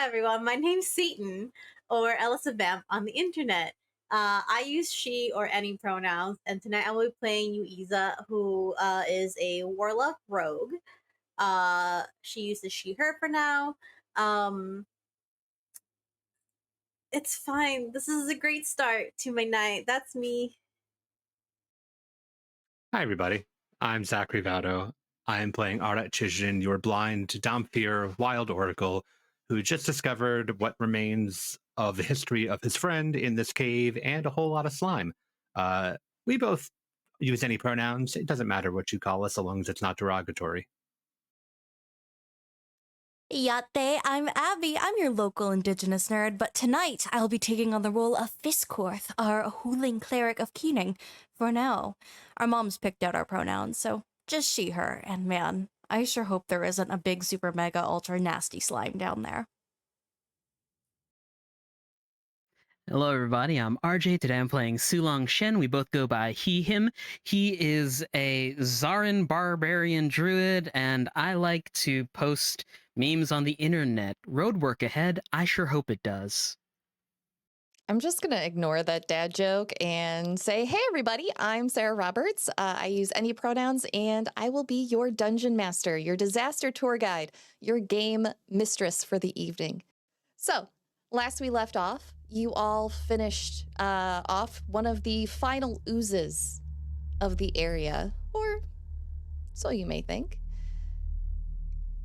Hi everyone, my name's Satan, or Alessa Vamp on the internet. I use she or any pronouns, and tonight I will be playing Yuiza, who is a warlock rogue. She uses she, her for now. Um, it's fine. This is a great start to my night. That's me. Hi, everybody. I'm Zachary Vaudo. I'm playing Arat Kshizhin, your blind, Damphir wild oracle, who just discovered what remains of the history of his friend in this cave and a whole lot of slime. We both use any pronouns. It doesn't matter what you call us, so long as it's not derogatory. Yate, I'm Abby. I'm your local indigenous nerd, but tonight I'll be taking on the role of Fisscourth, our hooling cleric of Keening. For now, our moms picked out our pronouns, so just she, her, and man, I sure hope there isn't a big super mega ultra nasty slime down there. Hello, everybody. I'm RJ. Today I'm playing Sulong Shen. We both go by he, him. He is a Zarin barbarian druid, and I like to post memes on the internet. Road work ahead. I sure hope it does. I'm just going to ignore that dad joke and say, hey, everybody, I'm Sara Roberts. I use any pronouns, and I will be your dungeon master, your disaster tour guide, your game mistress for the evening. So, last we left off, you all finished off one of the final oozes of the area, or so you may think.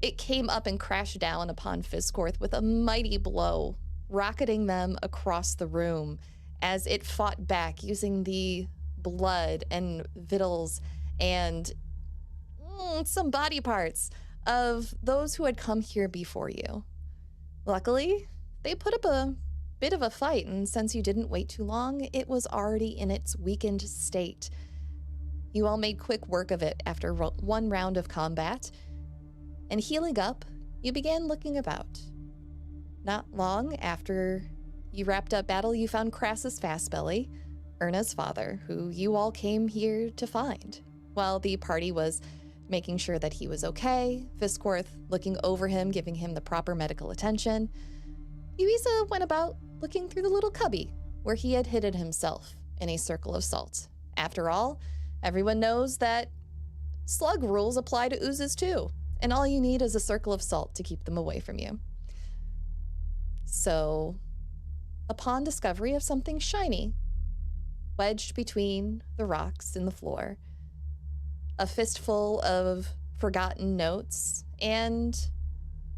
It came up and crashed down upon Fisscourth with a mighty blow, rocketing them across the room as it fought back using the blood and victuals and some body parts of those who had come here before you. Luckily, they put up a bit of a fight, and since you didn't wait too long, it was already in its weakened state. You all made quick work of it after one round of combat, and healing up, you began looking about. Not long after you wrapped up battle, you found Crassus Fastbelly, Erna's father, who you all came here to find. While the party was making sure that he was okay, Fisscourth looking over him, giving him the proper medical attention, Yuiza went about looking through the little cubby where he had hidden himself in a circle of salt. After all, everyone knows that slug rules apply to oozes too, and all you need is a circle of salt to keep them away from you. So, upon discovery of something shiny, wedged between the rocks in the floor, a fistful of forgotten notes, and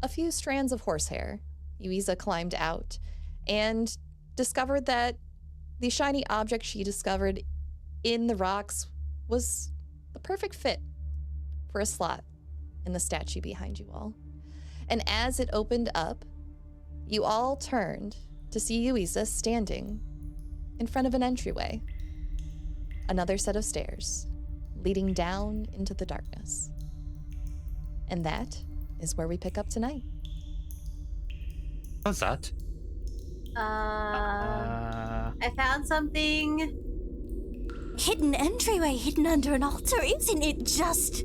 a few strands of horsehair, Yuiza climbed out and discovered that the shiny object she discovered in the rocks was the perfect fit for a slot in the statue behind you all. And as it opened up, you all turned to see Yuiza standing in front of an entryway. Another set of stairs leading down into the darkness. And that is where we pick up tonight. What's that? I found something. Hidden entryway hidden under an altar, isn't it just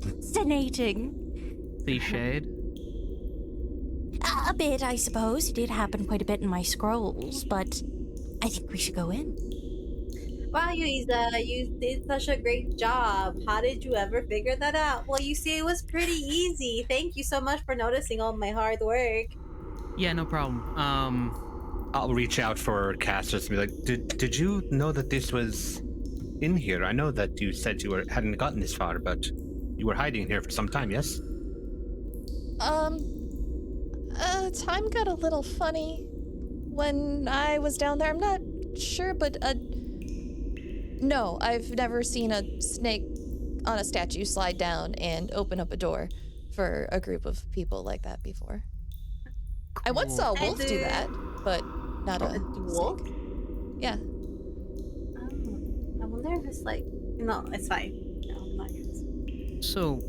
fascinating? Cliched. A bit, I suppose. It did happen quite a bit in my scrolls, but I think we should go in. Wow, Yuiza, you did such a great job. How did you ever figure that out? Well, you see, it was pretty easy. Thank you so much for noticing all my hard work. Yeah, no problem. I'll reach out for casters and be like, did you know that this was in here? I know that you said you hadn't gotten this far, but you were hiding here for some time, yes? Time got a little funny when I was down there. I'm not sure, but no, I've never seen a snake on a statue slide down and open up a door for a group of people like that before. I once saw a wolf do that, but not a wolf. snake. Yeah. I wonder if it's like, no, it's fine. No, I'm not gonna. So,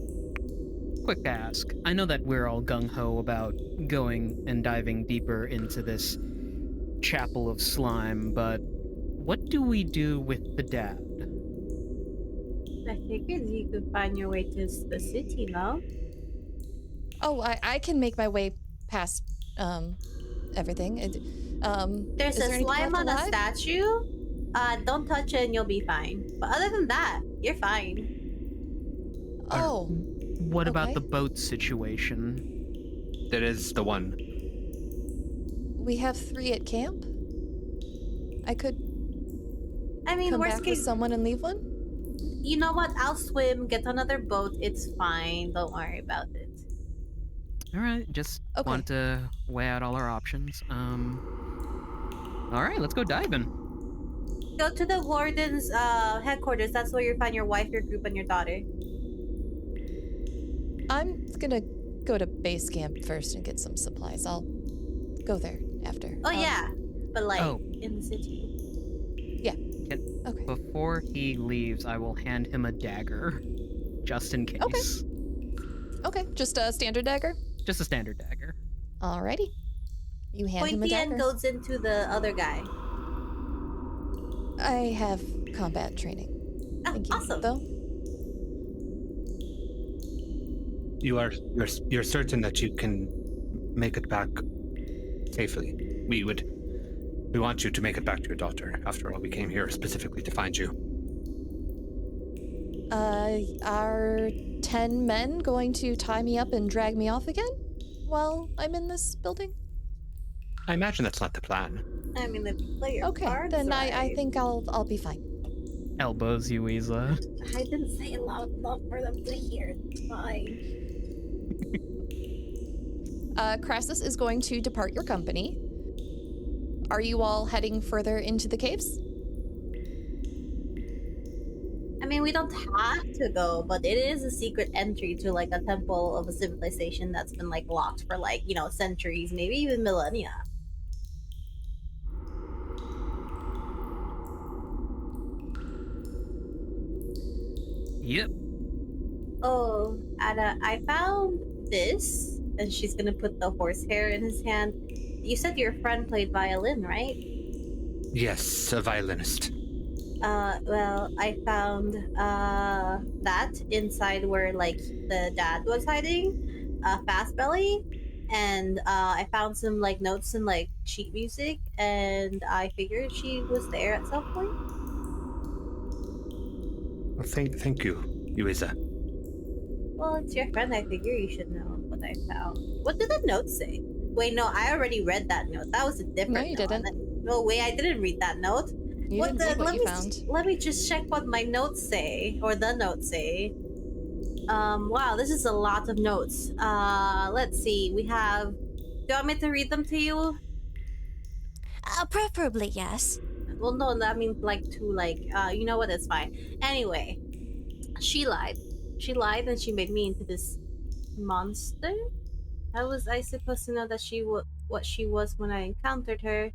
quick ask. I know that we're all gung-ho about going and diving deeper into this chapel of slime, but what do we do with the dad? I figured you could find your way to the city, no? Oh, I can make my way past everything. There's Is a there anything slime left on a alive? statue. Don't touch it and you'll be fine. But other than that, you're fine. Oh, What about okay. the boat situation? That is the one. We have 3 at camp. I could I mean, come worst back with case, someone and leave one. you know what? I'll swim, get another boat. It's fine. Don't worry about it. All right, just Okay. wanted to weigh out all our options. All right, let's go diving. Go to the warden's headquarters. That's where you find your wife, your group, and your daughter. I'm gonna go to base camp first and get some supplies. I'll go there after. Oh yeah, but like Oh. in the city. Okay. Before he leaves, I will hand him a dagger, just in case. Okay. Just a standard dagger. Just a standard dagger. Alrighty. You hand him a Pointy end dagger. goes into the other guy. I have combat training. Oh, Thank you. awesome. Though. You're certain that you can make it back safely. We want you to make it back to your daughter. After all, we came here specifically to find you. Are 10 men going to tie me up and drag me off again while I'm in this building? I imagine that's not the plan. I mean, if you play your Okay, cards then I right. think I'll be fine. Elbows Yuiza. I didn't say it loud enough for them to hear. It's fine. Crassus is going to depart your company. Are you all heading further into the caves? I mean, we don't have to go, but it is a secret entry to like a temple of a civilization that's been like locked for like, you know, centuries, maybe even millennia. Yep. Oh, Ada, I found this, and she's gonna put the horsehair in his hand. You said your friend played violin, right? Yes, a violinist. Well, I found that inside where like the dad was hiding, Fast Belly, and I found some like notes and like sheet music, and I figured she was there at some point. Well, thank you, Yuiza. Well, it's your friend. I figure you should know what I found. What did the note say? Wait, no, I already read that note. That was a different No, you note. didn't. No way, I didn't read that note. You didn't read what you found. Let me just check what my notes say, or the notes say. Wow, this is a lot of notes. Let's see. We have. Do you want me to read them to you? Preferably, yes. Well, no, I mean like to like. You know what? It's fine. Anyway, she lied. She lied, and she made me into this monster. How was I supposed to know that what she was when I encountered her?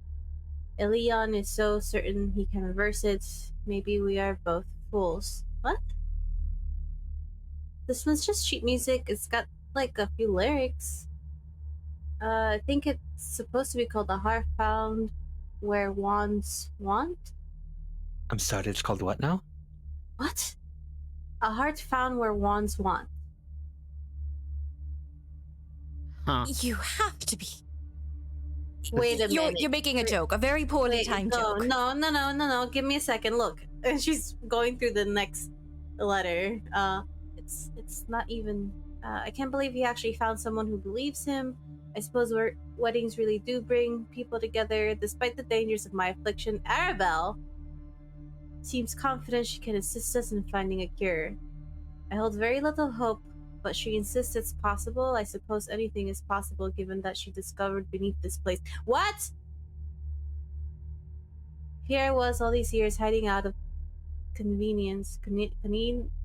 Elion is so certain he can reverse it. Maybe we are both fools. What? This one's just sheet music. It's got like a few lyrics. I think it's supposed to be called "A Heart Found Where Wands Want." I'm sorry, it's called what now? What? A heart found where wands want. Huh. You have to be. Wait a minute. You're making a joke, a very poorly Wait, timed no, joke. no. Give me a second. Look, and she's going through the next letter. It's not even. I can't believe he actually found someone who believes him. I suppose weddings really do bring people together, despite the dangers of my affliction. Arabelle seems confident she can assist us in finding a cure. I hold very little hope, but she insists it's possible. I suppose anything is possible given that she discovered beneath this place. What? Here I was all these years hiding out of convenience. Convenience.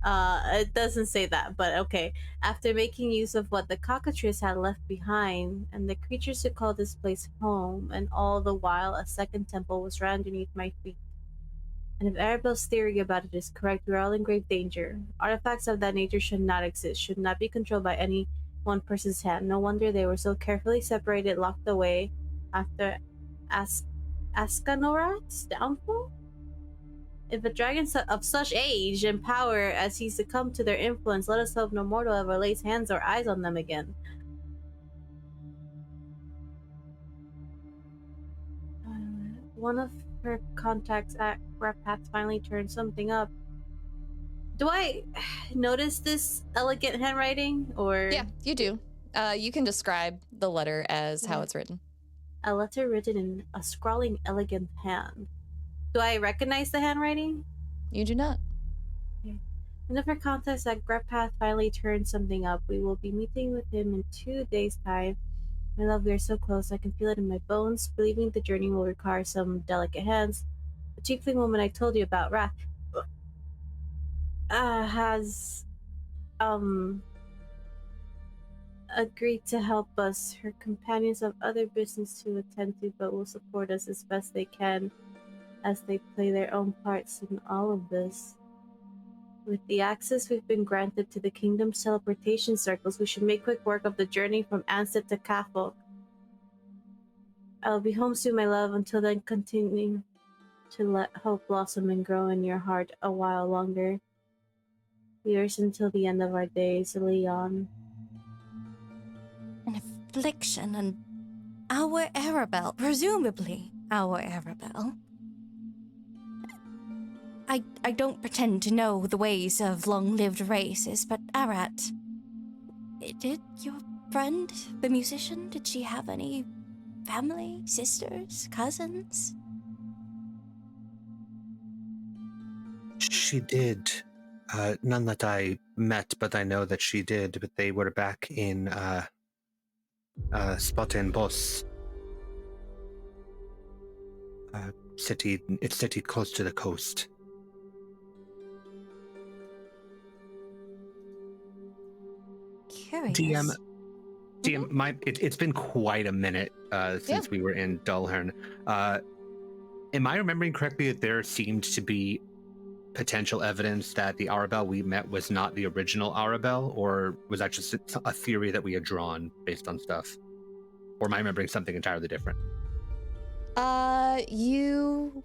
It doesn't say that, but okay. After making use of what the cockatrice had left behind, and the creatures who called this place home, and all the while a second temple was right underneath my feet. And if Arabelle's theory about it is correct, we're all in grave danger. Artifacts of that nature should not exist, should not be controlled by any one person's hand. No wonder they were so carefully separated, locked away after Ascanorat's downfall? If a dragon of such age and power as he succumbed to their influence, let us hope no mortal ever lays hands or eyes on them again. One of her contacts at Rapath finally turned something up. Do I notice this elegant handwriting, or...? Yeah, you do. You can describe the letter as how it's written. A letter written in a scrawling, elegant hand. Do I recognize the handwriting? You do not. One of her contacts at Grepath finally turned something up. We will be meeting with him in 2 days' time. My love, we are so close. I can feel it in my bones. Believing the journey will require some delicate hands. The tiefling woman I told you about, Wrath, has agreed to help us. Her companions have other business to attend to, but will support us as best they can as they play their own parts in all of this. With the access we've been granted to the kingdom's teleportation circles, we should make quick work of the journey from Ansett to Kathok. I'll be home soon, my love. Until then, continue to let hope blossom and grow in your heart a while longer. Yours until the end of our days, Leon. An affliction and our Arabelle, presumably our Arabelle. I don't pretend to know the ways of long-lived races, but Arat, did your friend, the musician, did she have any family, sisters, cousins? She did. None that I met, but I know that she did. But they were back in Spotin Boss. City close to the coast. Curious. DM, it's been quite a minute since we were in Dullhorn. Am I remembering correctly that there seemed to be potential evidence that the Arabelle we met was not the original Arabelle, or was that just a theory that we had drawn based on stuff? Or am I remembering something entirely different? You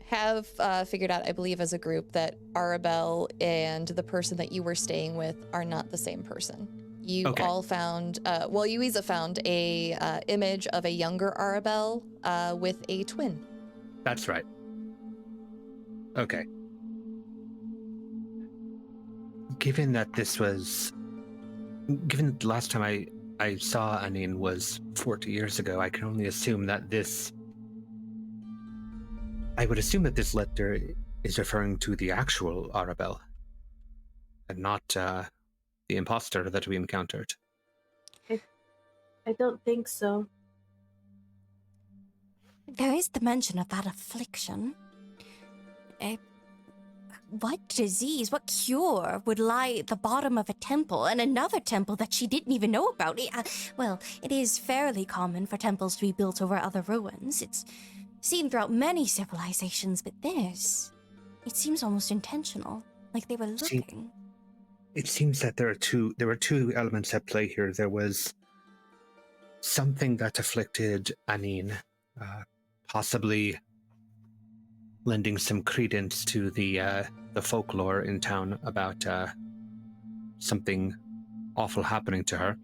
have figured out, I believe, as a group that Arabelle and the person that you were staying with are not the same person. You all found, Yuiza found a image of a younger Arabelle with a twin. That's right. Okay. Given that the last time I saw Anin was 40 years ago, I can only assume that I would assume that this letter is referring to the actual Arabelle, and not the imposter that we encountered. I don't think so. There is the mention of that affliction. What disease, what cure would lie at the bottom of a temple, and another temple that she didn't even know about? It is fairly common for temples to be built over other ruins. It's seen throughout many civilizations, but this, it seems almost intentional, like they were looking. It seems that there were two elements at play here. There was something that afflicted Anin, possibly lending some credence to the folklore in town about something awful happening to her.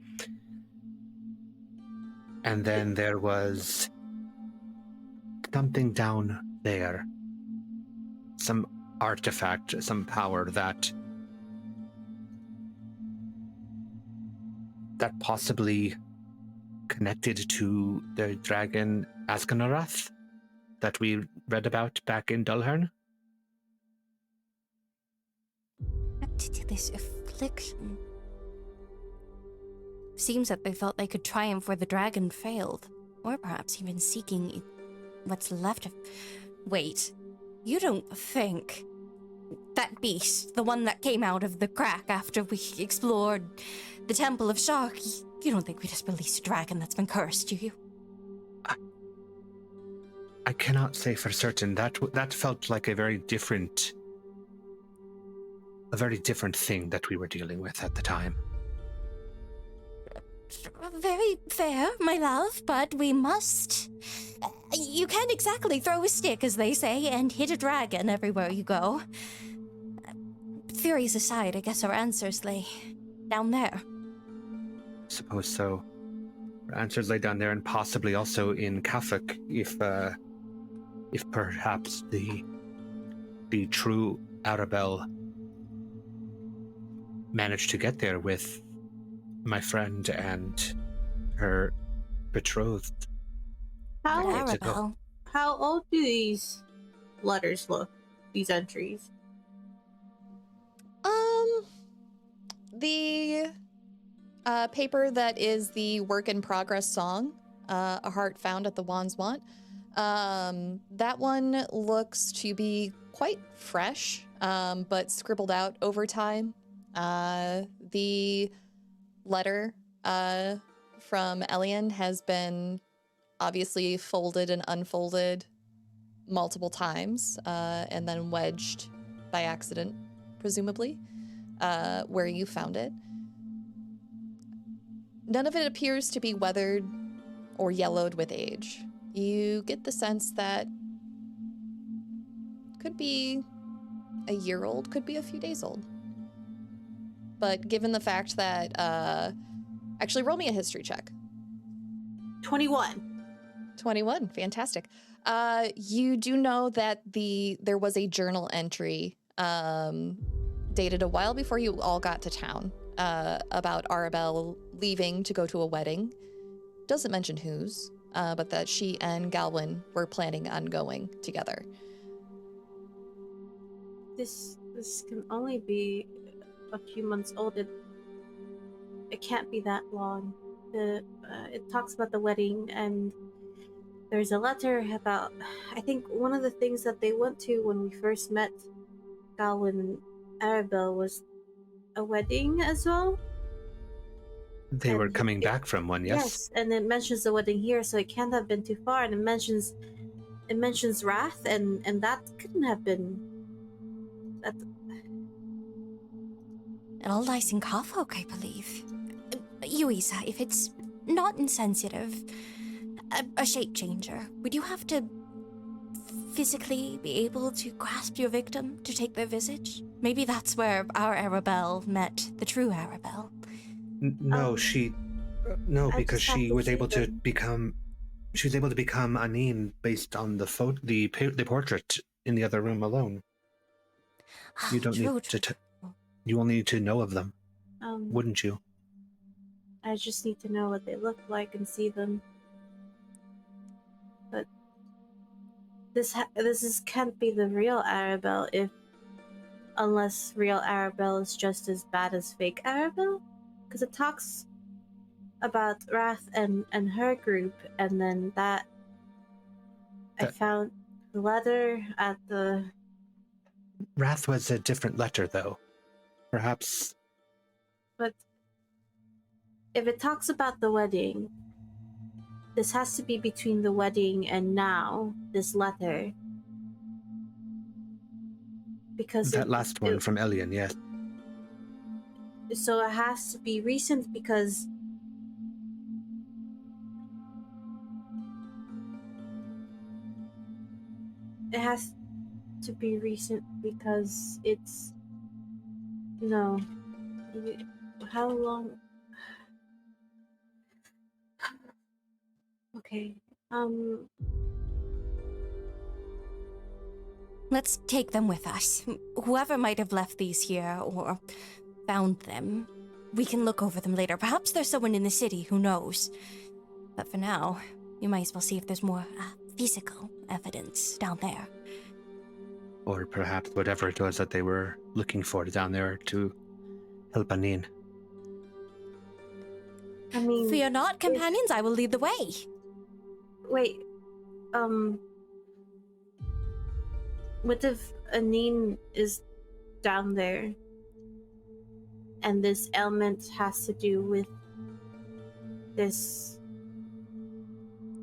And then there was something down there, some artifact, some power that possibly connected to the dragon Askanarath that we read about back in Dullhorn. Connected to this affliction. Seems that they thought they could triumph where the dragon failed, or perhaps even seeking what's left of... Wait, you don't think that beast, the one that came out of the crack after we explored the Temple of Shark, you don't think we just released a dragon that's been cursed, do you? I cannot say for certain. That felt like a very different thing that we were dealing with at the time. Very fair, my love, but we must You can't exactly throw a stick, as they say, and hit a dragon everywhere you go. Theories aside, I guess our answers lay down there. Suppose so. Our answers lay down there, and possibly also in Kafuk, if perhaps the true Arabelle managed to get there with my friend and her betrothed. How Decades ago. Arabelle. how old do these letters look? These entries. The paper that is the work in progress song, A Heart Found at the Wand's Want, that one looks to be quite fresh, but scribbled out over time. The letter from Elian has been obviously folded and unfolded multiple times, and then wedged by accident, presumably, where you found it. None of it appears to be weathered or yellowed with age. You get the sense that could be a year old, could be a few days old. But given the fact that, actually roll me a history check. 21. 21, fantastic. You do know that there was a journal entry dated a while before you all got to town about Arabelle leaving to go to a wedding. Doesn't mention whose, but that she and Galwin were planning on going together. This can only be a few months old. It can't be that long. It talks about the wedding, and there's a letter about, I think one of the things that they went to when we first met Galwin and Arabelle was a wedding as well. They were And coming back from one, yes? And it mentions the wedding here, so it can't have been too far. And it mentions Wrath, and that couldn't have been. That It all lies in Kafuk, I believe. Yuiza, if it's not insensitive, a shape changer, would you have to physically be able to grasp your victim to take their visage? Maybe that's where our Arabelle met the true Arabelle. No, I because just have she to was see able to them. become. She was able to become Anine based on the portrait in the other room alone. You don't True, need to. true. You only need to know of them, wouldn't you? I just need to know what they look like and see them. But this can't be the real Arabelle unless real Arabelle is just as bad as fake Arabelle, because it talks about Wrath and her group, and then I found the letter at the. Wrath was a different letter, though. Perhaps. But if it talks about the wedding, this has to be between the wedding and now, this letter. Because That last one from Elian, yes. So it has to be recent because it has to be recent because it's how long. Okay. Let's take them with us. Whoever might have left these here or found them, we can look over them later. Perhaps there's someone in the city who knows. But for now, you might as well see if there's more physical evidence down there. Or perhaps whatever it was that they were looking for down there to help Anine. I mean, Fear not, companions, I will lead the way. wait. What if Anine is down there and this ailment has to do with this?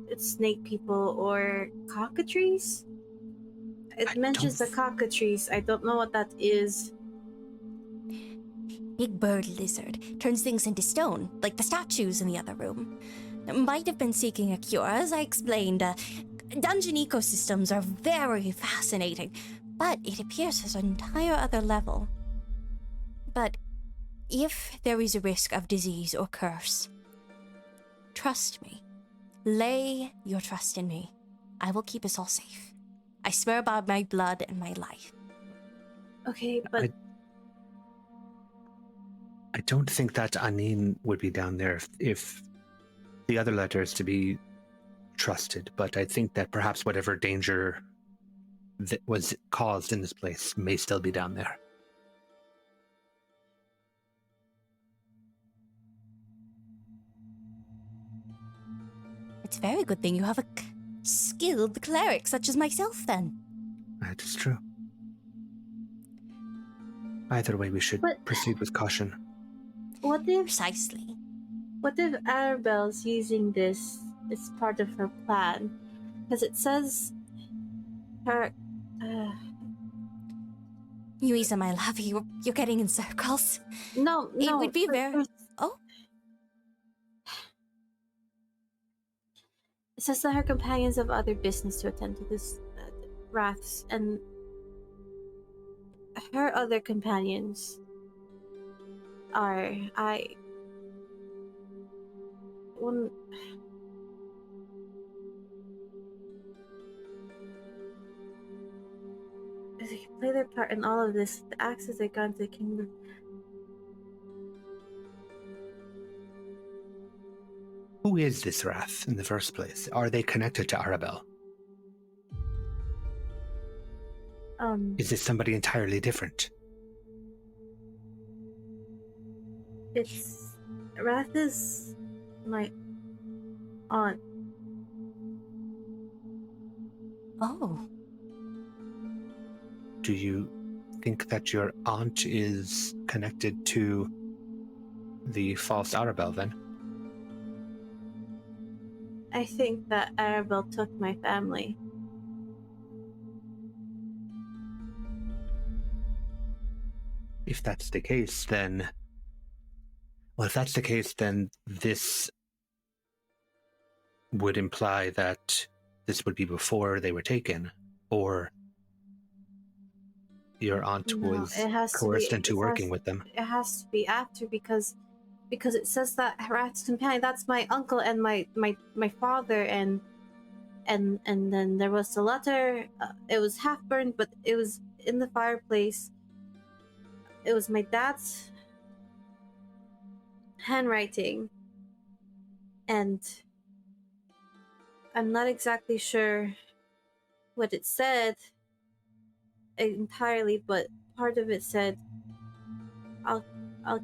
It's snake people or cockatrice? It mentions the cockatrice. I don't know what that is. Big bird lizard. Turns things into stone, like the statues in the other room. Might have been seeking a cure. As I explained, Dungeon ecosystems are very fascinating, but it appears there's an entire other level. But if there is a risk of disease or curse, trust me. Lay your trust in me. I will keep us all safe. I swear by my blood and my life. Okay, but I don't think that Anin would be down there if the other letter is to be trusted, but I think that perhaps whatever danger that was caused in this place may still be down there. It's a very good thing you have a skilled cleric such as myself, then. That is true. Either way, we should proceed with caution. what if Precisely. Arabelle's using this as part of her plan? Because it says her. Yuiza, my love, you're getting in circles. No. It would be very... Oh? It says that her companions have other business to attend to this wraths, and her other companions are they can play their part in all of this. The axes are gone to the kingdom. Who is this Wrath in the first place? Are they connected to Arabelle? Is this somebody entirely different? It's Wrath is my aunt. Oh. Do you think that your aunt is connected to the false Arabelle, then? I think that Arabelle took my family. If that's the case, then... Well, if that's the case, then this would imply that this would be before they were taken, or your aunt was coerced into working with them. It has to be after, because it says that Rat's companion, that's my uncle and my father, and then there was a letter. It was half burned, but it was in the fireplace. It was my dad's handwriting, and I'm not exactly sure what it said entirely, but part of it said, I'll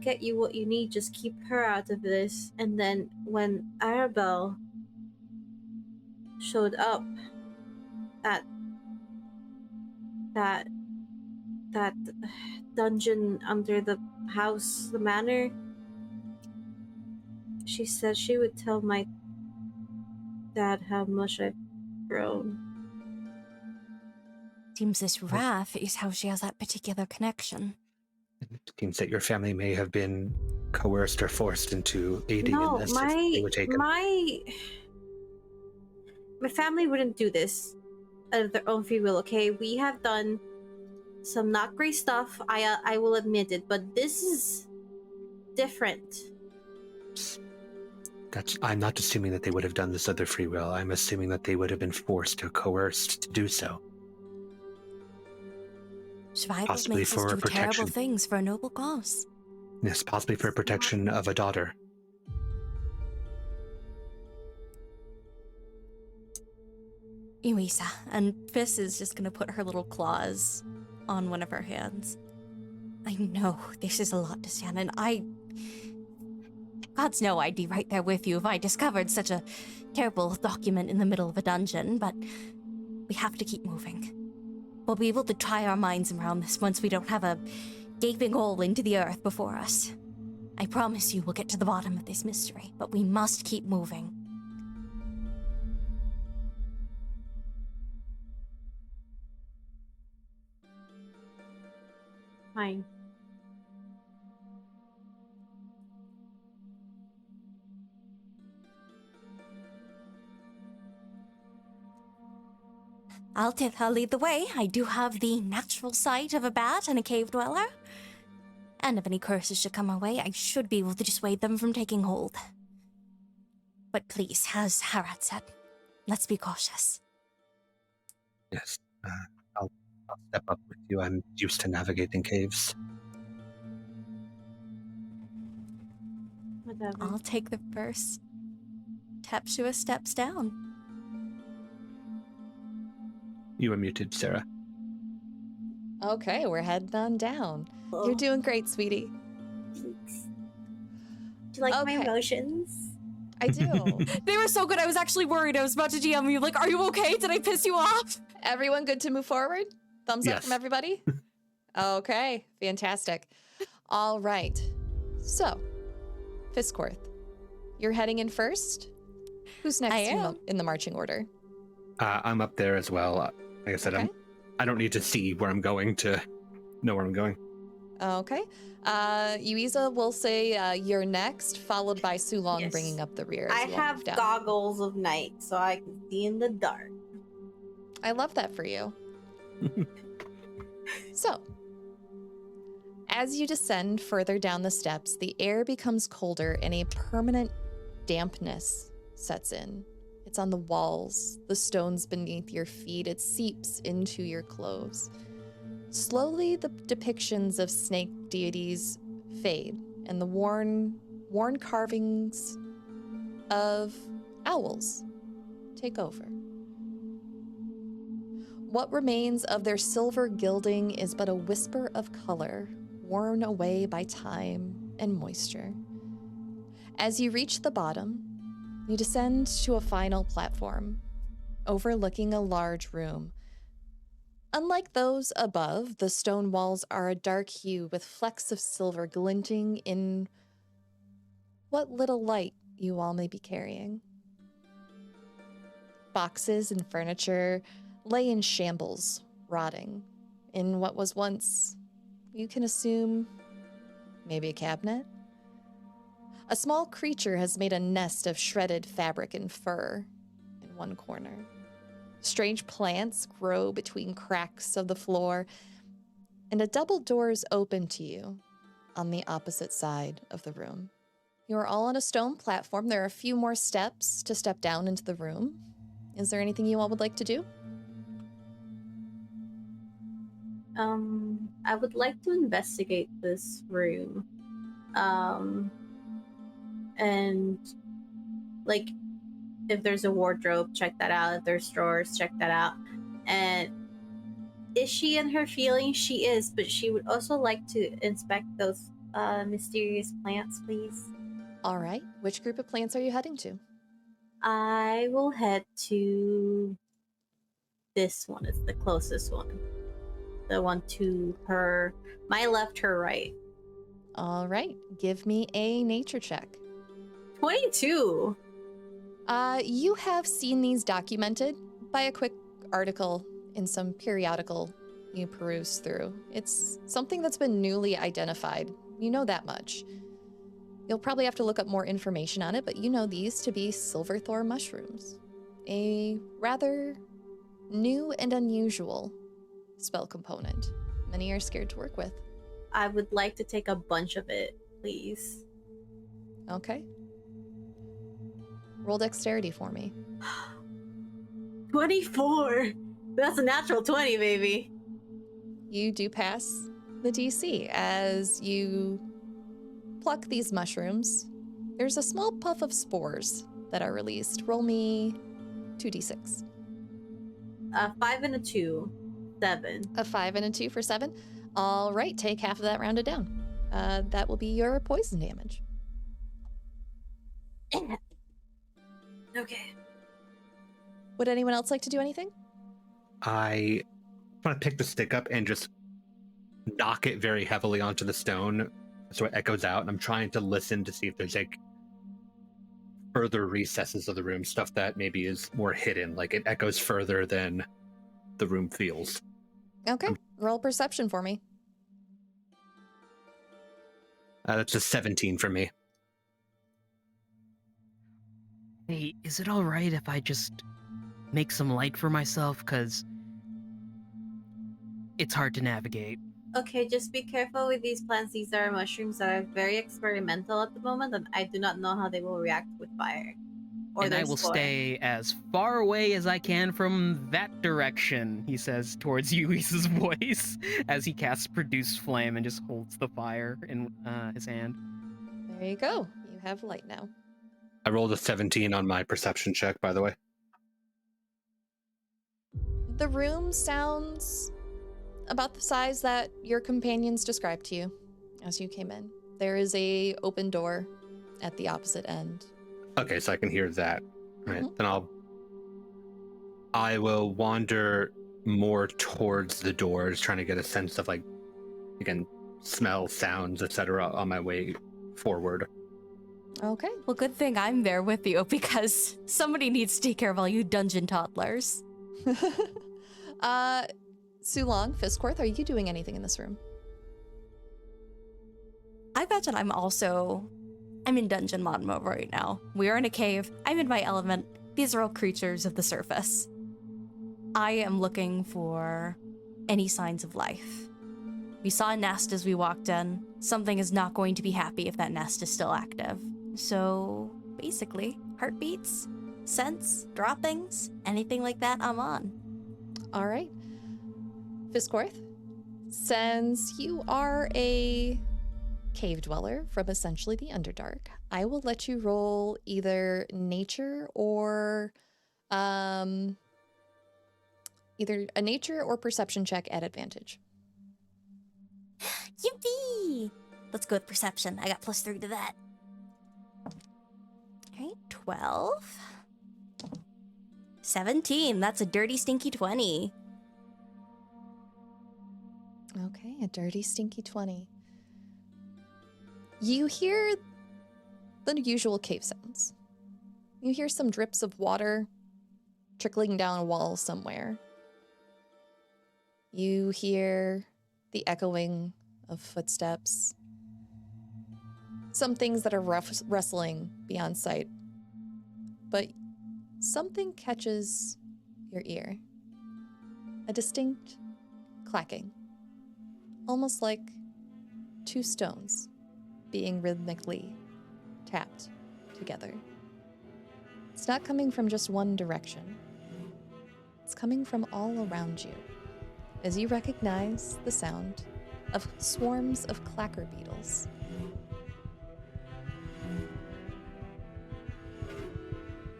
get you what you need, just keep her out of this. And then when Arabelle showed up at that dungeon under the house, the manor, she said she would tell my dad how much I've grown. Seems this Wrath is how she has that particular connection. It seems that your family may have been coerced or forced into aiding in this if they were taken. My family wouldn't do this out of their own free will, okay? We have done some not great stuff, I will admit it, but this is different. I'm not assuming that they would have done this of their free will. I'm assuming that they would have been forced or coerced to do so. Survival Possibly makes us for do protection. terrible things for a noble cause. Yes, possibly for protection of a daughter. Yuiza, and Fiss is just gonna put her little claws on one of her hands. I know this is a lot to stand, and Gods know I'd be right there with you if I discovered such a terrible document in the middle of a dungeon, but we have to keep moving. We'll be able to try our minds around this once we don't have a gaping hole into the earth before us. I promise you we'll get to the bottom of this mystery, but we must keep moving. Fine. I'll lead the way. I do have the natural sight of a bat and a cave dweller. And if any curses should come our way, I should be able to dissuade them from taking hold. But please, as Arat said, let's be cautious. Yes, I'll step up with you. I'm used to navigating caves. Whatever. I'll take the first tempestuous steps down. You are muted, Sarah. Okay, we're heading on down. Oh, You're doing great, sweetie. thanks. Do you like my Okay. emotions? I do. They were so good, I was actually worried. I was about to DM you, like, are you okay? Did I piss you off? Everyone good to move forward? Thumbs up Yes. from everybody? Okay, fantastic. All right. So, Fisscourth, you're heading in first. Who's next I in am. in the marching order? I'm up there as well. Like I said, Okay. I don't need to see where I'm going to know where I'm going. Okay. Yuiza will say you're next, followed by Sulong Yes. bringing up the rear. As I you all have move down. goggles of night, so I can see in the dark. I love that for you. So, as you descend further down the steps, the air becomes colder and a permanent dampness sets in. It's on the walls, the stones beneath your feet, it seeps into your clothes. Slowly, the depictions of snake deities fade, and the worn carvings of owls take over. What remains of their silver gilding is but a whisper of color, worn away by time and moisture. As you reach the bottom, you descend to a final platform, overlooking a large room. Unlike those above, the stone walls are a dark hue with flecks of silver glinting in what little light you all may be carrying. Boxes and furniture lay in shambles, rotting in what was once, you can assume, maybe a cabinet. A small creature has made a nest of shredded fabric and fur in one corner. Strange plants grow between cracks of the floor, and a double door is open to you on the opposite side of the room. You are all on a stone platform. There are a few more steps to step down into the room. Is there anything you all would like to do? I would like to investigate this room. And like if there's a wardrobe, check that out. If there's drawers, check that out. And is she in her feelings? She is, but she would also like to inspect those mysterious plants, please. All right. Which group of plants are you heading to? I will head to this one. It's the closest one. The one to her, my left, her right. All right. Give me a nature check. 22. You have seen these documented by a quick article in some periodical you peruse through. It's something that's been newly identified. You know that much. You'll probably have to look up more information on it, but you know these to be silverthorn mushrooms. A rather new and unusual spell component. Many are scared to work with. I would like to take a bunch of it, please. Okay. Roll dexterity for me. 24. That's a natural 20, baby. You do pass the DC as you pluck these mushrooms. There's a small puff of spores that are released. Roll me 2d6. 5 and a 2. 7. A 5 and a 2 for 7. All right, take half of that rounded down. That will be your poison damage. Okay. Would anyone else like to do anything? I want to pick the stick up and just knock it very heavily onto the stone so it echoes out. And I'm trying to listen to see if there's like further recesses of the room, stuff that maybe is more hidden, like it echoes further than the room feels. Okay, roll perception for me. That's a 17 for me. Hey, is it all right if I just make some light for myself? Because it's hard to navigate. Okay, just be careful with these plants. These are mushrooms that are very experimental at the moment, and I do not know how they will react with fire. Or And their I will spore. stay as far away as I can from that direction, he says towards Yuiza's voice as he casts Produce Flame and just holds the fire in his hand. There you go. You have light now. I rolled a 17 on my perception check, by the way. The room sounds about the size that your companions described to you as you came in. There is a open door at the opposite end. Okay, so I can hear that. Right. Mhm. Then I will wander more towards the doors, trying to get a sense of, like, again, smell, sounds, etc. on my way forward. Okay. Well, good thing I'm there with you because somebody needs to take care of all you dungeon toddlers. Sulong, Fisscourth, are you doing anything in this room? I imagine I'm in dungeon mod mode right now. We are in a cave. I'm in my element. These are all creatures of the surface. I am looking for any signs of life. We saw a nest as we walked in. Something is not going to be happy if that nest is still active. So basically, heartbeats, scents, droppings, anything like that, I'm on. All right. Fisscourth, since you are a cave dweller from essentially the Underdark, I will let you roll either nature or either a nature or perception check at advantage. Yippee! Let's go with perception. I got +3 to that. Okay, 12. 17. That's a dirty, stinky 20. Okay, a dirty, stinky 20. You hear the usual cave sounds. You hear some drips of water trickling down a wall somewhere. You hear the echoing of footsteps. Some things that are rustling beyond sight. But something catches your ear. A distinct clacking. Almost like two stones being rhythmically tapped together. It's not coming from just one direction. It's coming from all around you, as you recognize the sound of swarms of clacker beetles.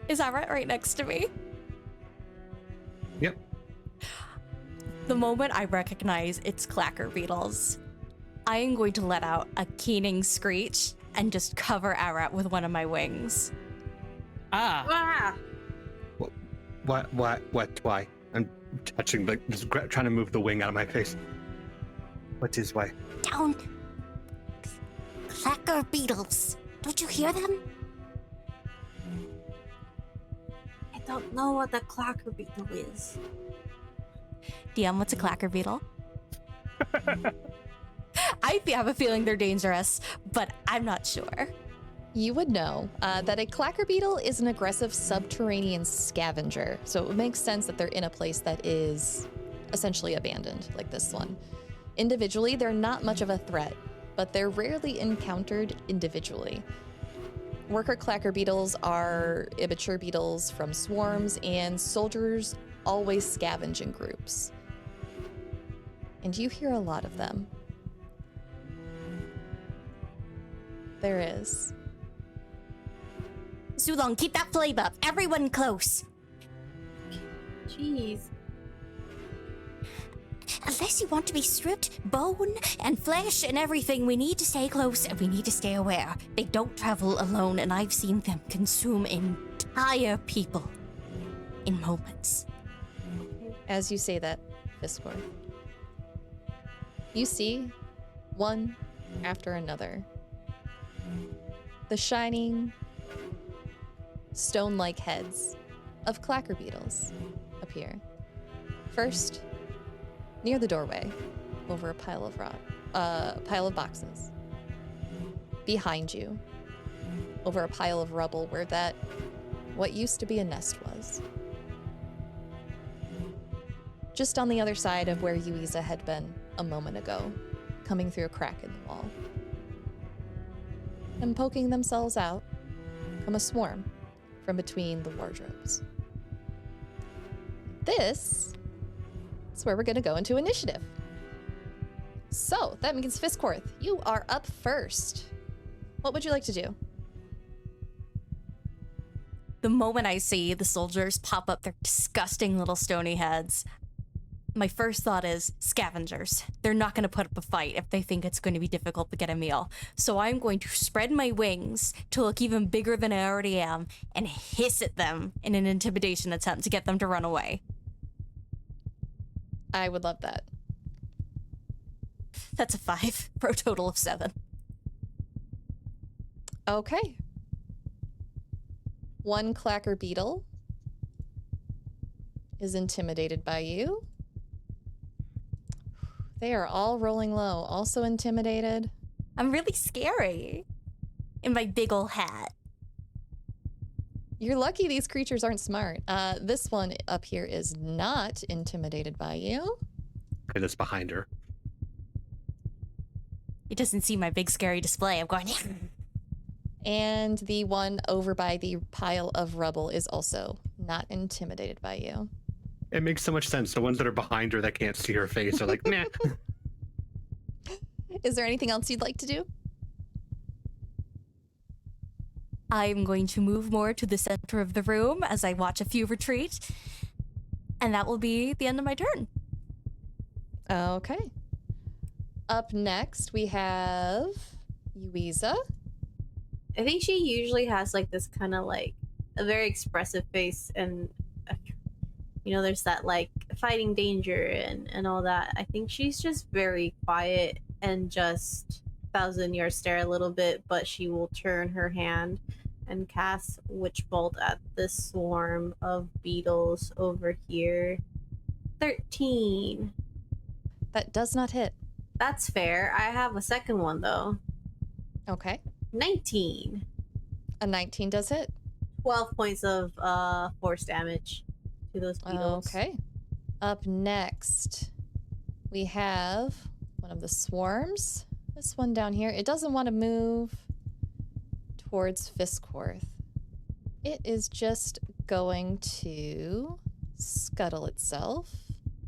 Is Arat right next to me? Yep. The moment I recognize it's clacker beetles, I am going to let out a keening screech and just cover Arat with one of my wings. Ah, Ah! Why? I'm touching, just trying to move the wing out of my face. What is why? Down. Clacker beetles. Don't you hear them? I don't know what the clacker beetle is. DM, what's a clacker beetle? I have a feeling they're dangerous, but I'm not sure. You would know that a clacker beetle is an aggressive subterranean scavenger, so it would make sense that they're in a place that is essentially abandoned, like this one. Individually, they're not much of a threat, but they're rarely encountered individually. Worker clacker beetles are immature beetles from swarms, and soldiers always scavenge in groups. And you hear a lot of them. There is. Zulong, keep that flame up. Everyone close. Jeez. Unless you want to be stripped, bone and flesh and everything, we need to stay close and we need to stay aware. They don't travel alone, and I've seen them consume entire people in moments. As you say that, Fisscourth, you see one after another. The shining, stone-like heads of clacker beetles appear. First, near the doorway, over a pile of boxes. Behind you, over a pile of rubble where what used to be a nest was. just on the other side of where Yuiza had been a moment ago, coming through a crack in the wall. And poking themselves out come a swarm from between the wardrobes. This is where we're going to go into initiative. So that means Fisscourth, you are up first. What would you like to do? The moment I see the soldiers pop up their disgusting little stony heads, my first thought is scavengers. They're not going to put up a fight if they think it's going to be difficult to get a meal. So I'm going to spread my wings to look even bigger than I already am and hiss at them in an intimidation attempt to get them to run away. I would love that. That's a 5 for a total of 7. Okay. One clacker beetle is intimidated by you. They are all rolling low, also intimidated. I'm really scary in my big ol' hat. You're lucky these creatures aren't smart. This one up here is not intimidated by you. Because it's behind her. It doesn't see my big scary display. I'm going, And the one over by the pile of rubble is also not intimidated by you. It makes so much sense. The ones that are behind her that can't see her face are like, meh. Is there anything else you'd like to do? I'm going to move more to the center of the room as I watch a few retreat. And that will be the end of my turn. Okay. Up next, we have Yuiza. I think she usually has like this kind of like a very expressive face, and you know, there's that like fighting danger and all that. I think she's just very quiet and just 1,000-year stare a little bit, but she will turn her hand and cast Witch Bolt at this swarm of beetles over here. 13. That does not hit. That's fair. I have a second one though. Okay. 19. A 19 does hit. 12 points of force damage to those beetles. Okay. Up next, we have one of the swarms. This one down here. It doesn't want to move towards Fisscourth. It is just going to scuttle itself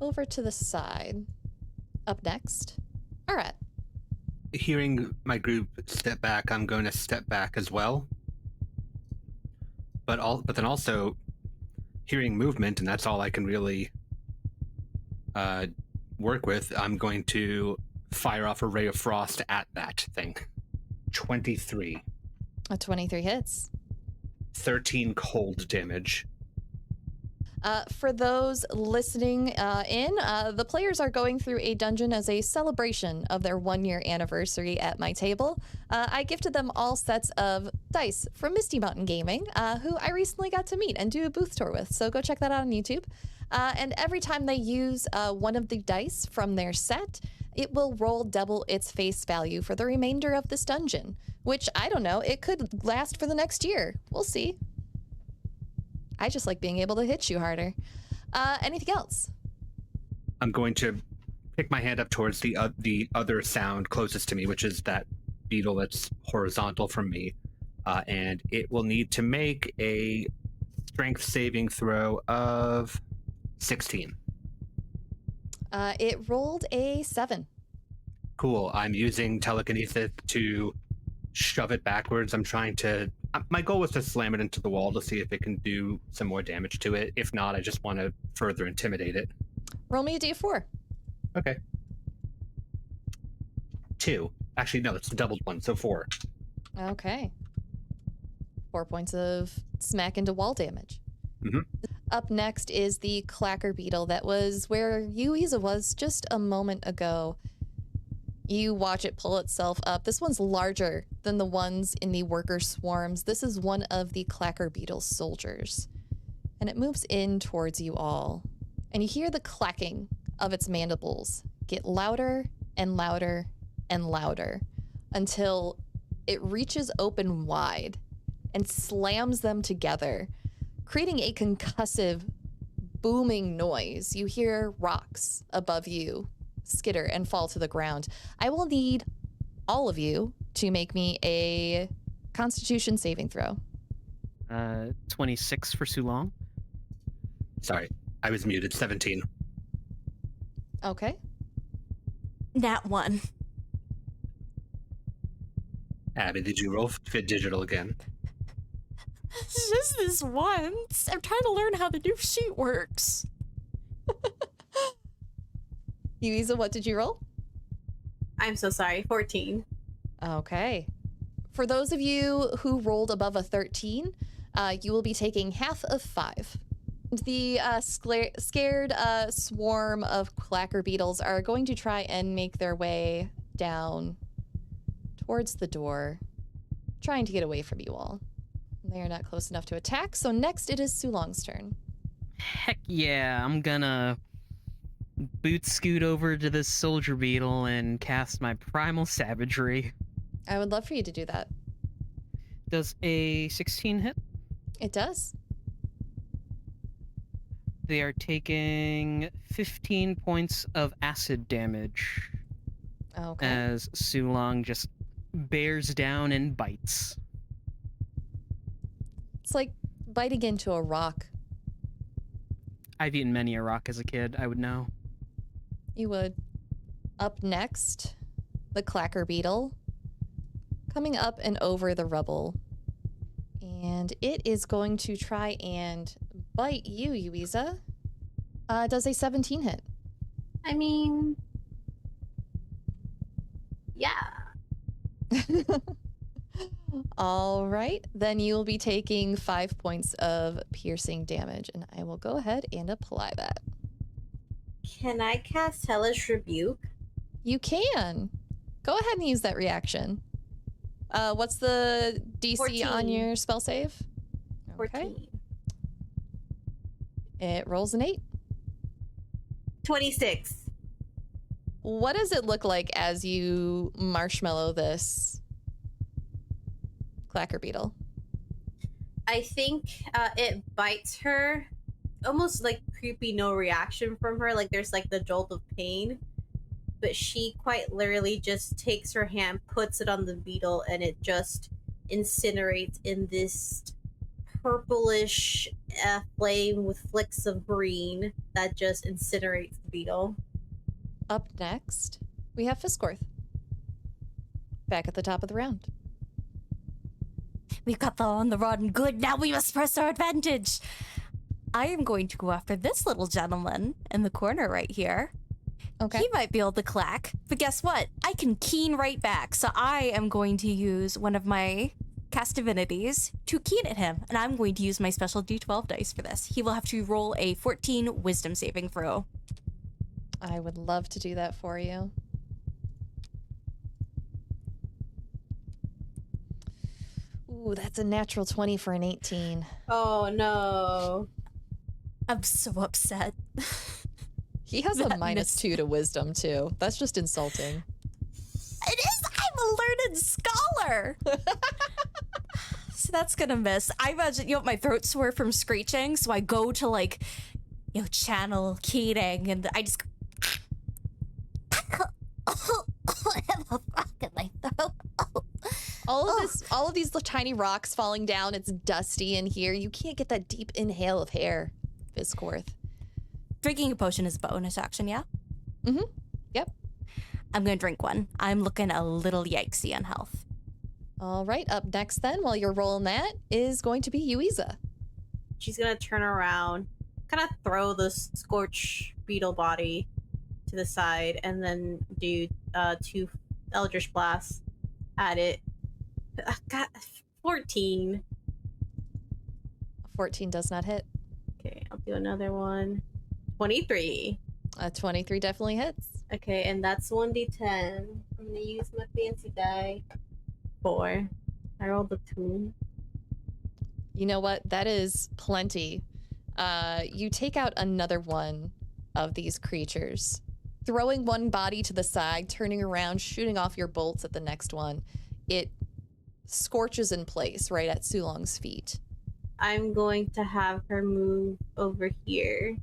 over to the side. Up next, Arat. Hearing my group step back, I'm going to step back as well. But then also hearing movement, and that's all I can really work with. I'm going to fire off a ray of frost at that thing. 23. A 23 hits. 13 cold damage. For those listening in, the players are going through a dungeon as a celebration of their 1-year anniversary at my table. I gifted them all sets of dice from Misty Mountain Gaming, who I recently got to meet and do a booth tour with, so go check that out on YouTube. And every time they use one of the dice from their set, it will roll double its face value for the remainder of this dungeon, which, I don't know, it could last for the next year. We'll see. I just like being able to hit you harder. Anything else? I'm going to pick my hand up towards the other sound closest to me, which is that beetle that's horizontal from me. And it will need to make a strength saving throw of 16. It rolled a 7. Cool. I'm using telekinesis to shove it backwards. I'm trying to... My goal was to slam it into the wall to see if it can do some more damage to it. If not, I just want to further intimidate it. Roll me a d4. Okay. 2. Actually, no, it's a doubled one, so 4. Okay. 4 points of smack into wall damage. Mhm. Up next is the clacker beetle that was where Yuiza was just a moment ago. You watch it pull itself up. This one's larger than the ones in the worker swarms. This is one of the clacker beetle soldiers. And it moves in towards you all. And you hear the clacking of its mandibles get louder and louder and louder until it reaches open wide and slams them together, creating a concussive booming noise. You hear rocks above you skitter and fall to the ground. I will need all of you to make me a Constitution saving throw. 26 for Sulong. Sorry, I was muted. 17. Okay. Nat 1. Abby, did you roll fit digital again? Just this once. I'm trying to learn how the new sheet works. Yuiza, what did you roll? I'm so sorry. 14. Okay. For those of you who rolled above a 13, you will be taking half of 5. The scared swarm of clacker beetles are going to try and make their way down towards the door, trying to get away from you all. They are not close enough to attack, so next it is Sulong's turn. Heck yeah, I'm gonna boot scoot over to this soldier beetle and cast my primal savagery. I would love for you to do that. Does a 16 hit? It does. They are taking 15 points of acid damage Okay. as Sulong just bears down and bites. It's like biting into a rock. I've eaten many a rock as a kid, I would know. You would. Up next, the clacker beetle. Coming up and over the rubble. And it is going to try and bite you, Yuiza. Does a 17 hit? I mean, yeah. All right, then you will be taking 5 points of piercing damage, and I will go ahead and apply that. Can I cast Hellish Rebuke? You can. Go ahead and use that reaction. What's the DC 14. on your spell save? 14. It rolls an 8. 26. What does it look like as you marshmallow this clacker beetle? I think it bites her. Almost like creepy, no reaction from her. Like there's like the jolt of pain. But she quite literally just takes her hand, puts it on the beetle, and it just incinerates in this purplish flame with flicks of green that just incinerates the beetle. Up next, we have Fisscourth. Back at the top of the round. We've got the on the rod and good. Now we must press our advantage. I am going to go after this little gentleman in the corner right here. Okay. He might be able to clack, but guess what? I can keen right back. So I am going to use one of my cast divinities to keen at him, and I'm going to use my special D12 dice for this. He will have to roll a 14 wisdom saving throw. I would love to do that for you. Ooh, that's a natural 20 for an 18. Oh no. I'm so upset. He has a That -2 to wisdom, too. That's just insulting. It is. I'm a learned scholar. So that's gonna miss. I imagine, my throat's sore from screeching, so I go to channel keening, and I just. I have a rock in my throat. All of these tiny rocks falling down. It's dusty in here. You can't get that deep inhale of hair, Fisscourth. Drinking a potion is a bonus action, yeah? Mm-hmm. Yep. I'm gonna drink one. I'm looking a little yikesy on health. All right. Up next, then, while you're rolling that, is going to be Yuiza. She's gonna turn around, kind of throw the scorch beetle body to the side, and then do 2 Eldritch Blasts at it. Got 14. 14 does not hit. Okay, I'll do another one. 23. 23 definitely hits. Okay, and that's 1d10. I'm gonna use my fancy die. 4. I rolled a 2. You know what? That is plenty. You take out another one of these creatures, throwing one body to the side, turning around, shooting off your bolts at the next one. It scorches in place right at Sulong's feet. I'm going to have her move over here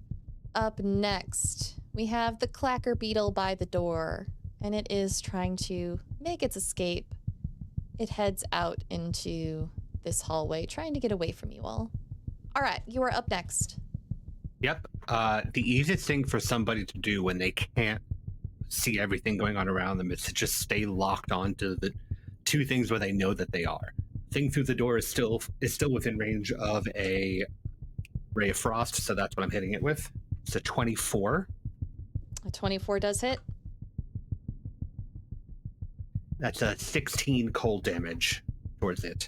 Up next, we have the clacker beetle by the door, and it is trying to make its escape. It heads out into this hallway, trying to get away from you all. Arat, you are up next. Yep. The easiest thing for somebody to do when they can't see everything going on around them is to just stay locked onto the two things where they know that they are. Thing through the door is still within range of a ray of frost, so that's what I'm hitting it with. It's a 24. A 24 does hit. That's a 16 cold damage towards it.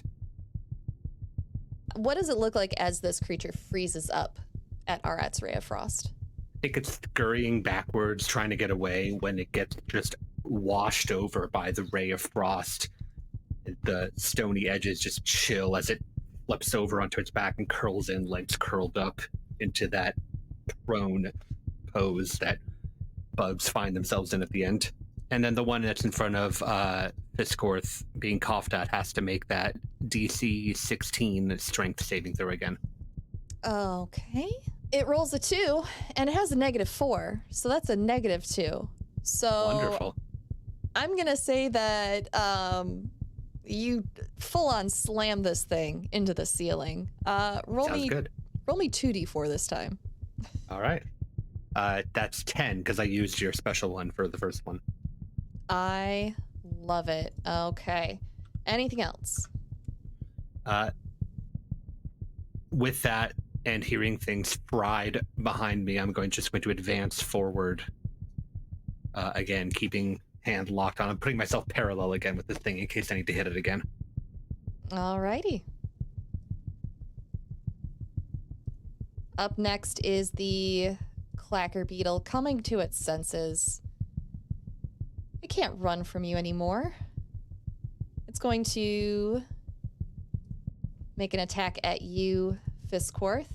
What does it look like as this creature freezes up at Arat's ray of frost? I think it's scurrying backwards, trying to get away when it gets just washed over by the ray of frost. The stony edges just chill as it flips over onto its back and curls in, legs curled up into that prone pose that bugs find themselves in at the end. And then the one that's in front of Fisscourth being coughed at has to make that DC 16 strength saving throw again. Okay. It rolls a 2, and it has a -4, so that's a -2. So Wonderful. I'm going to say that you full-on slam this thing into the ceiling. Roll Sounds good. me 2d4 this time. All right. That's 10 because I used your special one for the first one. I love it. Okay. Anything else? With that and hearing things fried behind me, I'm just going to advance forward. Again, keeping hand locked on. I'm putting myself parallel again with this thing in case I need to hit it again. Alrighty. Up next is the clacker beetle coming to its senses. It can't run from you anymore. It's going to make an attack at you, Fisscourth.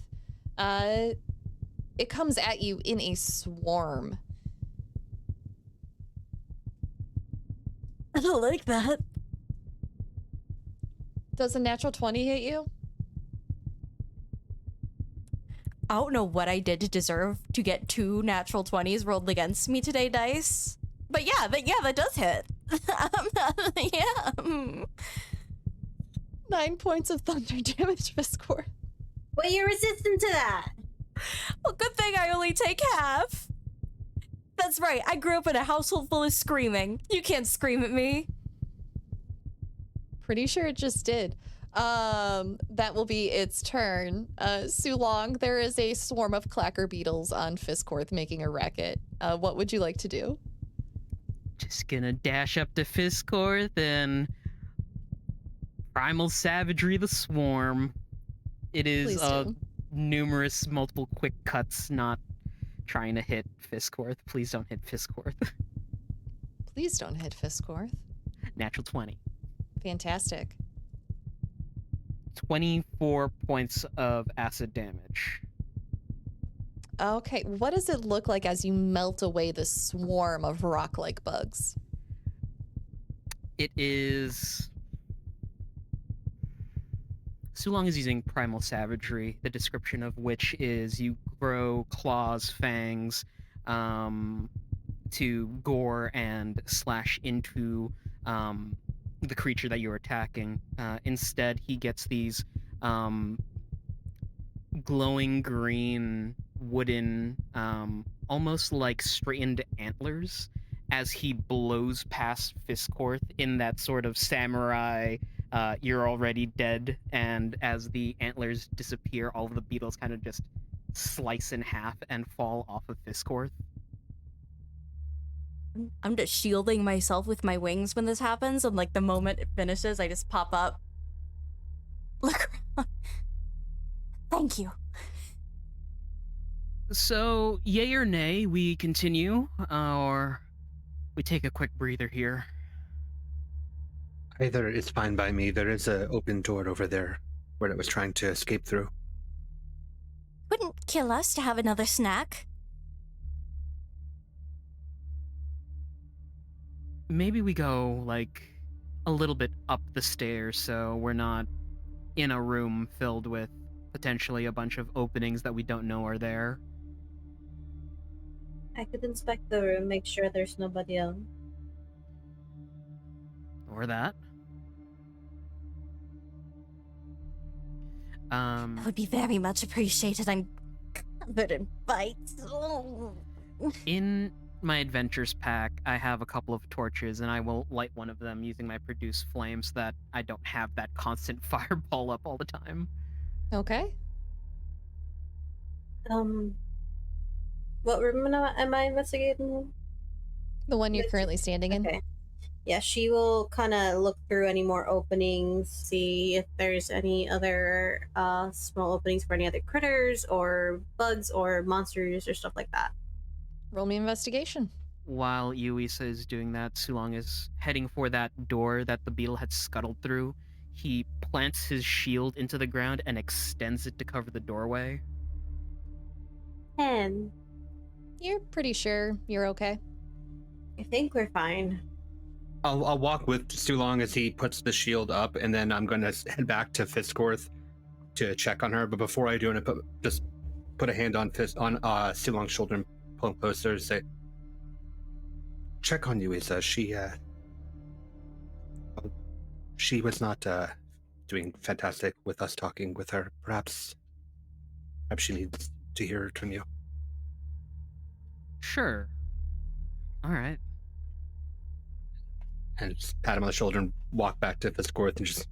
It comes at you in a swarm. I don't like that. Does a natural 20 hit you? I don't know what I did to deserve to get 2 natural 20s rolled against me today, dice. But yeah, that does hit. Yeah. 9 points of thunder damage, Fisscourth. But you're resistant to that. Well, good thing I only take half. That's right, I grew up in a household full of screaming. You can't scream at me. Pretty sure it just did. That will be its turn. Sulong, there is a swarm of clacker beetles on Fisscourth making a racket. What would you like to do? Just gonna dash up to Fisscourth and primal savagery the swarm. It is Please do. numerous multiple quick cuts, not trying to hit Fisscourth. Please don't hit Fisscourth. Please don't hit Fisscourth. Natural 20. Fantastic. 24 points of acid damage. Okay, what does it look like as you melt away the swarm of rock-like bugs? It is... Sulong is using primal savagery, the description of which is you grow claws, fangs, to gore and slash into the creature that you're attacking. Instead, he gets these glowing green wooden, almost like straightened antlers as he blows past Fisscourth in that sort of samurai you're already dead, and as the antlers disappear, all of the beetles kind of just slice in half and fall off of Fisscourth. I'm just shielding myself with my wings when this happens, and like the moment it finishes, I just pop up. Look around. Thank you. So, yay or nay, we continue, or we take a quick breather here? Either is fine by me. There is an open door over there where it was trying to escape through. Wouldn't kill us to have another snack. Maybe we go, like, a little bit up the stairs so we're not in a room filled with potentially a bunch of openings that we don't know are there. I could inspect the room, make sure there's nobody else. Or that. That would be very much appreciated. I'm covered in bites. In my adventures pack, I have a couple of torches, and I will light one of them using my produce flame so that I don't have that constant fireball up all the time. Okay. What room am I investigating? The one you're currently standing in. Okay. Yeah, she will kind of look through any more openings, see if there's any other small openings for any other critters or bugs or monsters or stuff like that. Roll me investigation. While Yuiza is doing that, Sulong is heading for that door that the beetle had scuttled through. He plants his shield into the ground and extends it to cover the doorway. 10. You're pretty sure you're okay. I think we're fine. I'll walk with Sulong as he puts the shield up, and then I'm going to head back to Fisscourth to check on her. But before I do, I'm going to just put a hand on Sulong's shoulder and pull him closer and say, check on Yuiza. She was not doing fantastic with us talking with her. Perhaps she needs to hear it from you. Sure. All right. And just pat him on the shoulder and walk back to Fisscourth and just...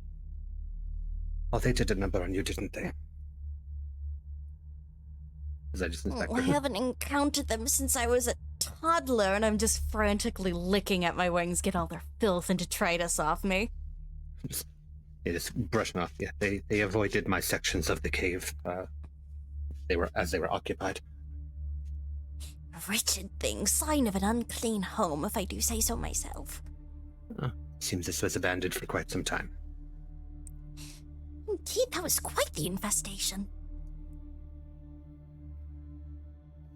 Well, they did a number on you, didn't they? As I just inspect I her. haven't encountered them since I was a toddler, and I'm just frantically licking at my wings, get all their filth and detritus off me. Just brushing off. Yeah, they avoided my sections of the cave. They were occupied. Wretched thing, sign of an unclean home, if I do say so myself. Seems this was abandoned for quite some time. Indeed, that was quite the infestation.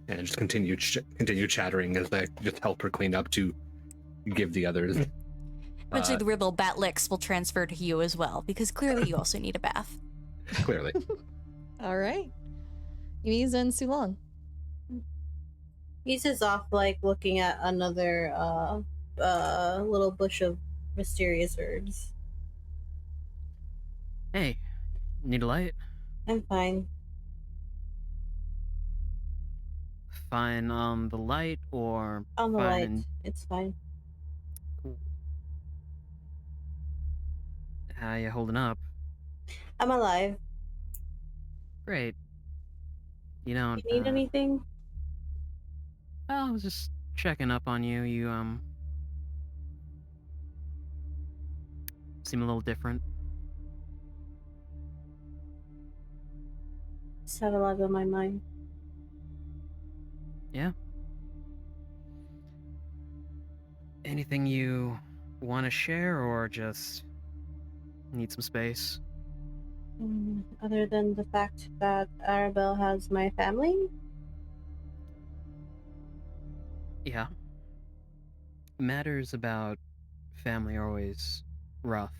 And just continue chattering as I just help her clean up to give the others. Eventually, the ribble bat licks will transfer to you as well, because clearly you also need a bath. Clearly. All right. Yuiza and Sulong. He's just off, like, looking at another little bush of mysterious herbs. Hey, need a light? I'm fine. Fine on the light or On the fine light. in- It's fine. Cool. How you holding up? I'm alive. Great. You don't. You need anything? Well, I was just checking up on you. You seem a little different. Just have a lot on my mind. Yeah. Anything you want to share, or just need some space? Other than the fact that Arabelle has my family? Yeah. Matters about family are always rough.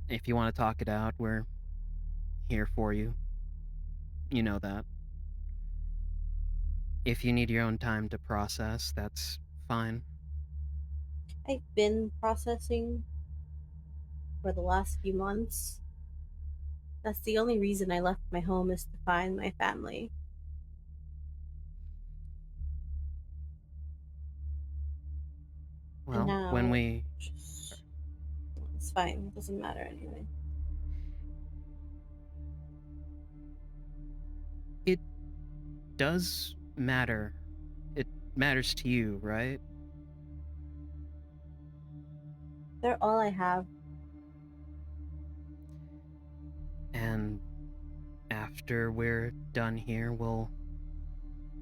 If you want to talk it out, we're here for you. You know that. If you need your own time to process, that's fine. I've been processing for the last few months. That's the only reason I left my home, is to find my family. Well, now- when we... It's fine. It doesn't matter anyway. It does matter. It matters to you, right? They're all I have. And after we're done here, we'll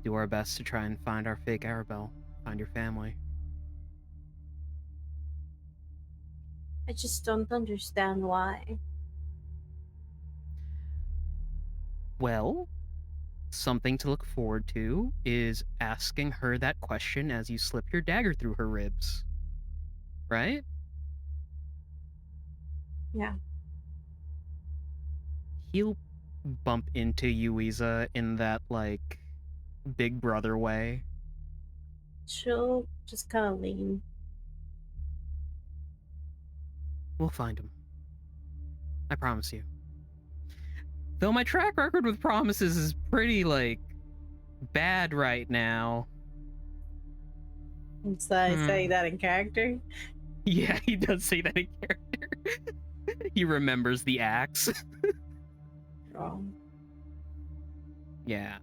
do our best to try and find our fake Arabelle, find your family. I just don't understand why. Well, something to look forward to is asking her that question as you slip your dagger through her ribs. Right? Yeah. He'll bump into Yuiza in that, like, big brother way. She'll just kind of lean. We'll find him. I promise you. Though my track record with promises is pretty, like, bad right now. Saying that in character. Yeah, he does say that in character. He remembers the axe. Oh. Yeah,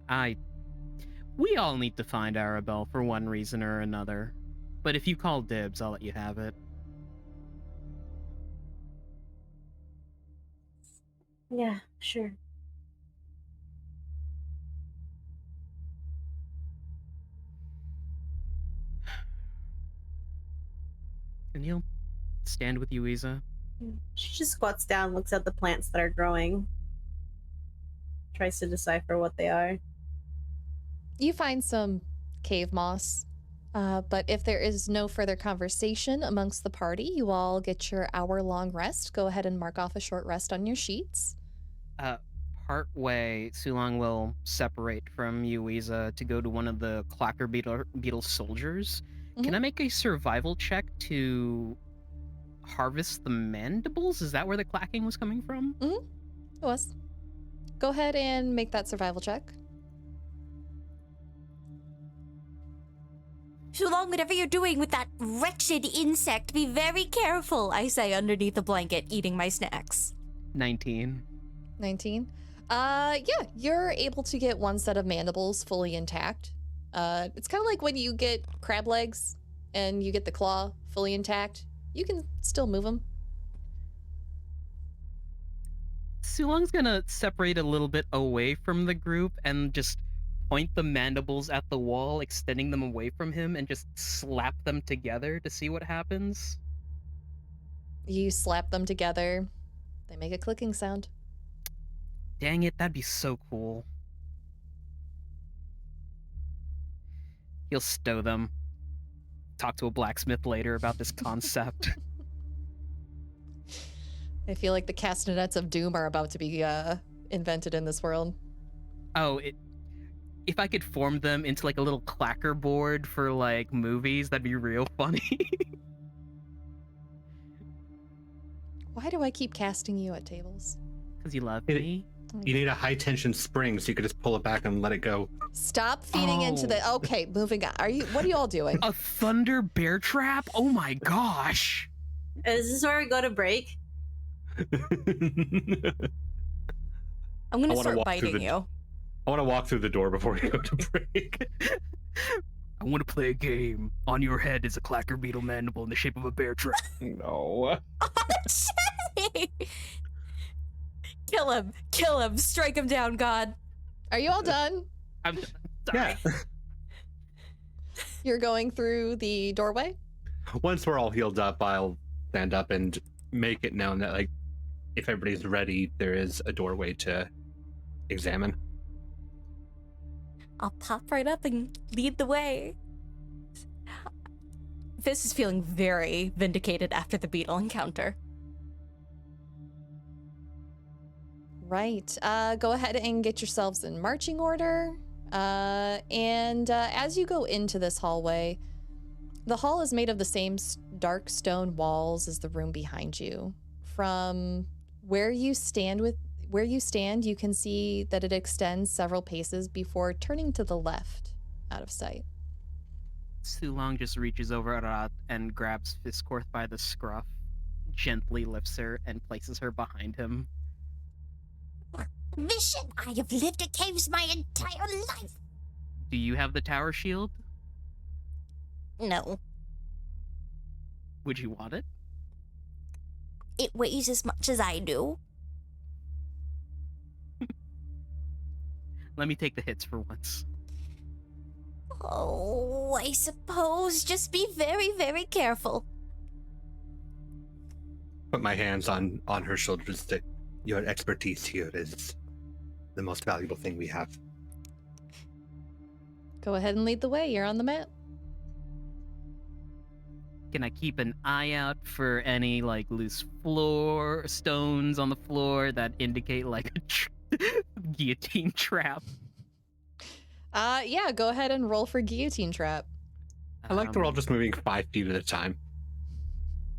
we all need to find Arabelle for one reason or another. But if you call dibs, I'll let you have it. Yeah, sure. And he'll stand with Yuiza. She just squats down, looks at the plants that are growing, tries to decipher what they are. You find some cave moss, but if there is no further conversation amongst the party, you all get your hour-long rest. Go ahead and mark off a short rest on your sheets. Part way, Sulong will separate from Yuiza to go to one of the clacker beetle soldiers. Can I make a survival check to harvest the mandibles? Is that where the clacking was coming from? It was. Go ahead and make that survival check. Sulong, whatever you're doing with that wretched insect, be very careful, I say underneath the blanket, eating my snacks. 19. 19. Yeah, you're able to get one set of mandibles fully intact. It's kind of like when you get crab legs and you get the claw fully intact. You can still move them. Sulong's gonna separate a little bit away from the group and just point the mandibles at the wall, extending them away from him, and just slap them together to see what happens. You slap them together. They make a clicking sound. Dang it, that'd be so cool. He'll stow them. Talk to a blacksmith later about this concept. I feel like the castanets of doom are about to be invented in this world. Oh, if I could form them into like a little clacker board for like movies, that'd be real funny. Why do I keep casting you at tables? Because you love me. You need a high tension spring so you could just pull it back and let it go. Stop feeding into the. Okay, moving on. What are you all doing? A thunder bear trap? Oh my gosh. Is this where we go to break? I'm gonna wanna start walk through biting you. I want to walk through the door before we go to break. I want to play a game. On your head is a clacker beetle mandible in the shape of a bear trap. No. Kill him, strike him down, God. Are you all done? I'm sorry. Yeah. You're going through the doorway? Once we're all healed up, I'll stand up and make it known that, like, if everybody's ready, there is a doorway to examine. I'll pop right up and lead the way. Fizz is feeling very vindicated after the beetle encounter. Right. Go ahead and get yourselves in marching order. And as you go into this hallway, the hall is made of the same dark stone walls as the room behind you. From where you stand, you can see that it extends several paces before turning to the left, out of sight. Sulong just reaches over Arat and grabs Fisscourth by the scruff, gently lifts her, and places her behind him. Mission! I have lived in caves my entire life! Do you have the tower shield? No. Would you want it? It weighs as much as I do. Let me take the hits for once. Oh, I suppose. Just be very, very careful. Put my hands on her shoulders. That your expertise here is the most valuable thing we have. Go ahead and lead the way. You're on the mat. Can I keep an eye out for any like loose floor stones on the floor that indicate like Guillotine trap. Yeah, go ahead and roll for guillotine trap. I like that we're all just moving 5 feet at a time.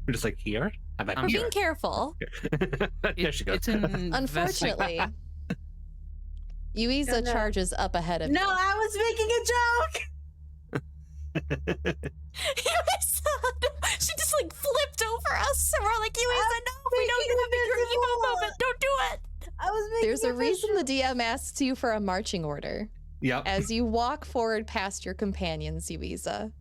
We're just like, here? How about We're I'm here? being careful. There she goes. It's an Unfortunately, Yuiza No. charges up ahead of No, you. I was making a joke. She just like flipped over us, and we're like, Yuiza, no, we don't making have your invisible. emo moment. Don't do it. I was making There's a reason the visual. DM asks you for a marching order. Yep. As you walk forward past your companions, Yuiza,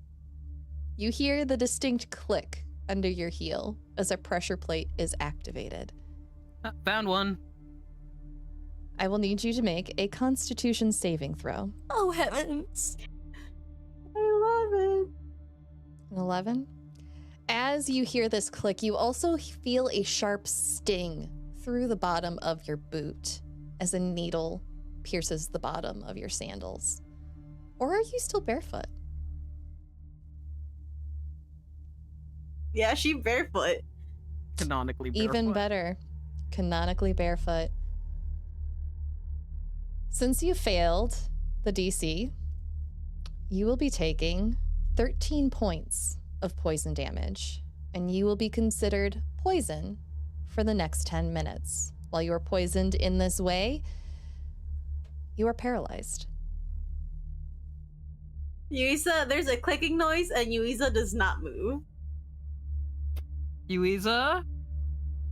you hear the distinct click under your heel as a pressure plate is activated. Found one. I will need you to make a Constitution saving throw. Oh heavens! I love it. An 11. As you hear this click, you also feel a sharp sting through the bottom of your boot as a needle pierces the bottom of your sandals. Or are you still barefoot? Yeah, she barefoot. Canonically Even barefoot. better, canonically barefoot. Since you failed the DC, you will be taking 13 points of poison damage, and you will be considered poison for the next 10 minutes. While you are poisoned in this way, you are paralyzed. Yuiza, there's a clicking noise, and Yuiza does not move. Yuiza?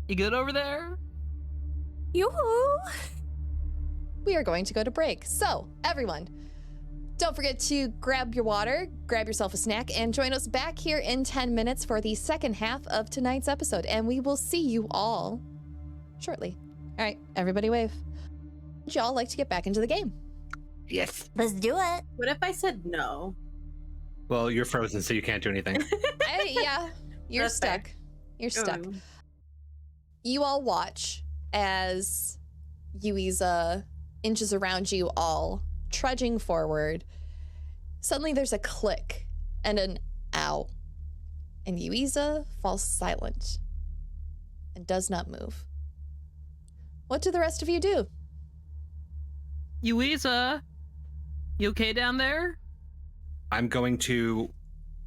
You good over there? Yoo-hoo! We are going to go to break. So, everyone, don't forget to grab your water, grab yourself a snack, and join us back here in 10 minutes for the second half of tonight's episode. And we will see you all shortly. All right, everybody wave. Would y'all like to get back into the game? Yes. Let's do it. What if I said no? Well, you're frozen, so you can't do anything. Yeah, you're That's fair. stuck. You're stuck. Oh. You all watch as Yuiza inches around you all, trudging forward. Suddenly there's a click and an ow, and Yuiza falls silent and does not move. What do the rest of you do? Yuiza? You okay down there? I'm going to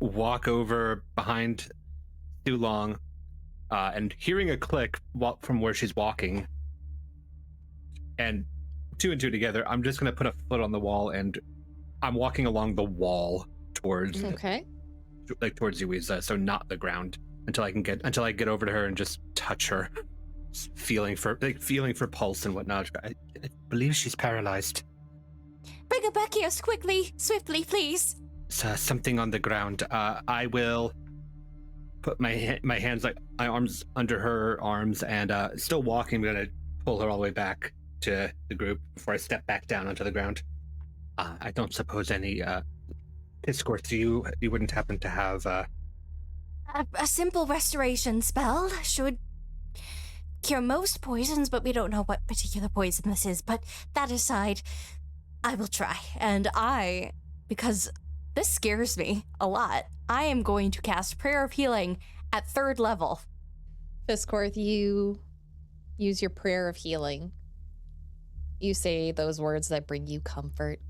walk over behind Sulong, and hearing a click from where she's walking, and two and two together, I'm just going to put a foot on the wall, and I'm walking along the wall towards Okay. towards Yuiza, so not the ground, until I get over to her and just touch her, feeling for pulse and whatnot. I believe she's paralyzed. Bring her back here quickly, swiftly, please. Something on the ground. I will put my hands, like my arms, under her arms, and still walking. I'm gonna pull her all the way back to the group before I step back down onto the ground. I don't suppose any Fisscourth, you wouldn't happen to have A simple restoration spell should cure most poisons, but we don't know what particular poison this is. But that aside, I will try. And because this scares me a lot, I am going to cast Prayer of Healing at 3rd level. Fisscourth, you use your prayer of healing. You say those words that bring you comfort,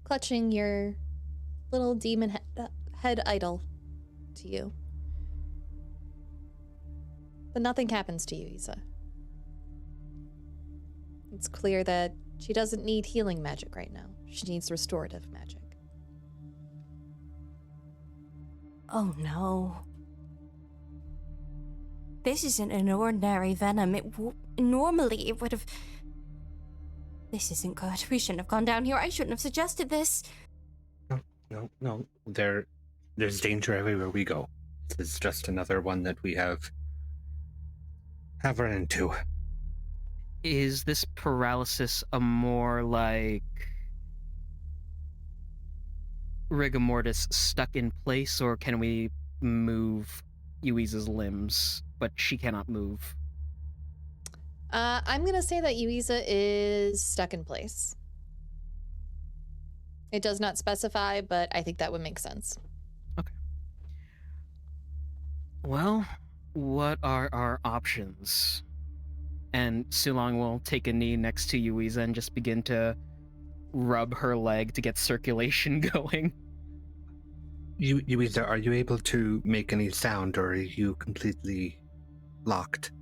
clutching your little demon head idol to you. But nothing happens to you, Yuiza. It's clear that she doesn't need healing magic right now. She needs restorative magic. Oh no. This isn't an ordinary venom. Normally it would have... This isn't good. We shouldn't have gone down here. I shouldn't have suggested this. No. There's danger everywhere we go. This is just another one that we have run into. Is this paralysis a more like rigor mortis stuck in place, or can we move Yuiza's limbs, but she cannot move? I'm gonna say that Yuiza is stuck in place. It does not specify, but I think that would make sense. Well, what are our options? And Sulong will take a knee next to Yuiza and just begin to rub her leg to get circulation going. Yuiza, are you able to make any sound, or are you completely locked?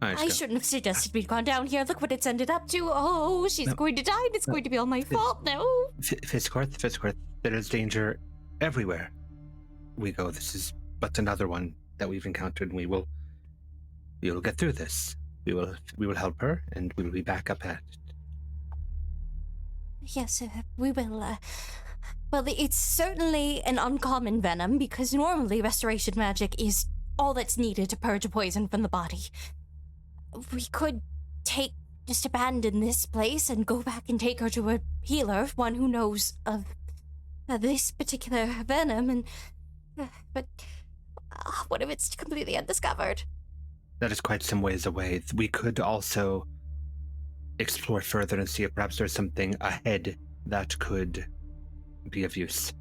I shouldn't have suggested we'd gone down here. Look what it's ended up to. Oh, she's going to die, and it's going to be all my fault now. Fisscourth, there is danger everywhere we go. This is but another one that we've encountered, and we will get through this. We will help her, and we will be back up at it. Yes, we will. Well, it's certainly an uncommon venom, because normally restoration magic is all that's needed to purge a poison from the body. We could just abandon this place and go back and take her to a healer, one who knows of this particular venom, and but what if it's completely undiscovered? That is quite some ways away. We could also explore further and see if perhaps there's something ahead that could be of use.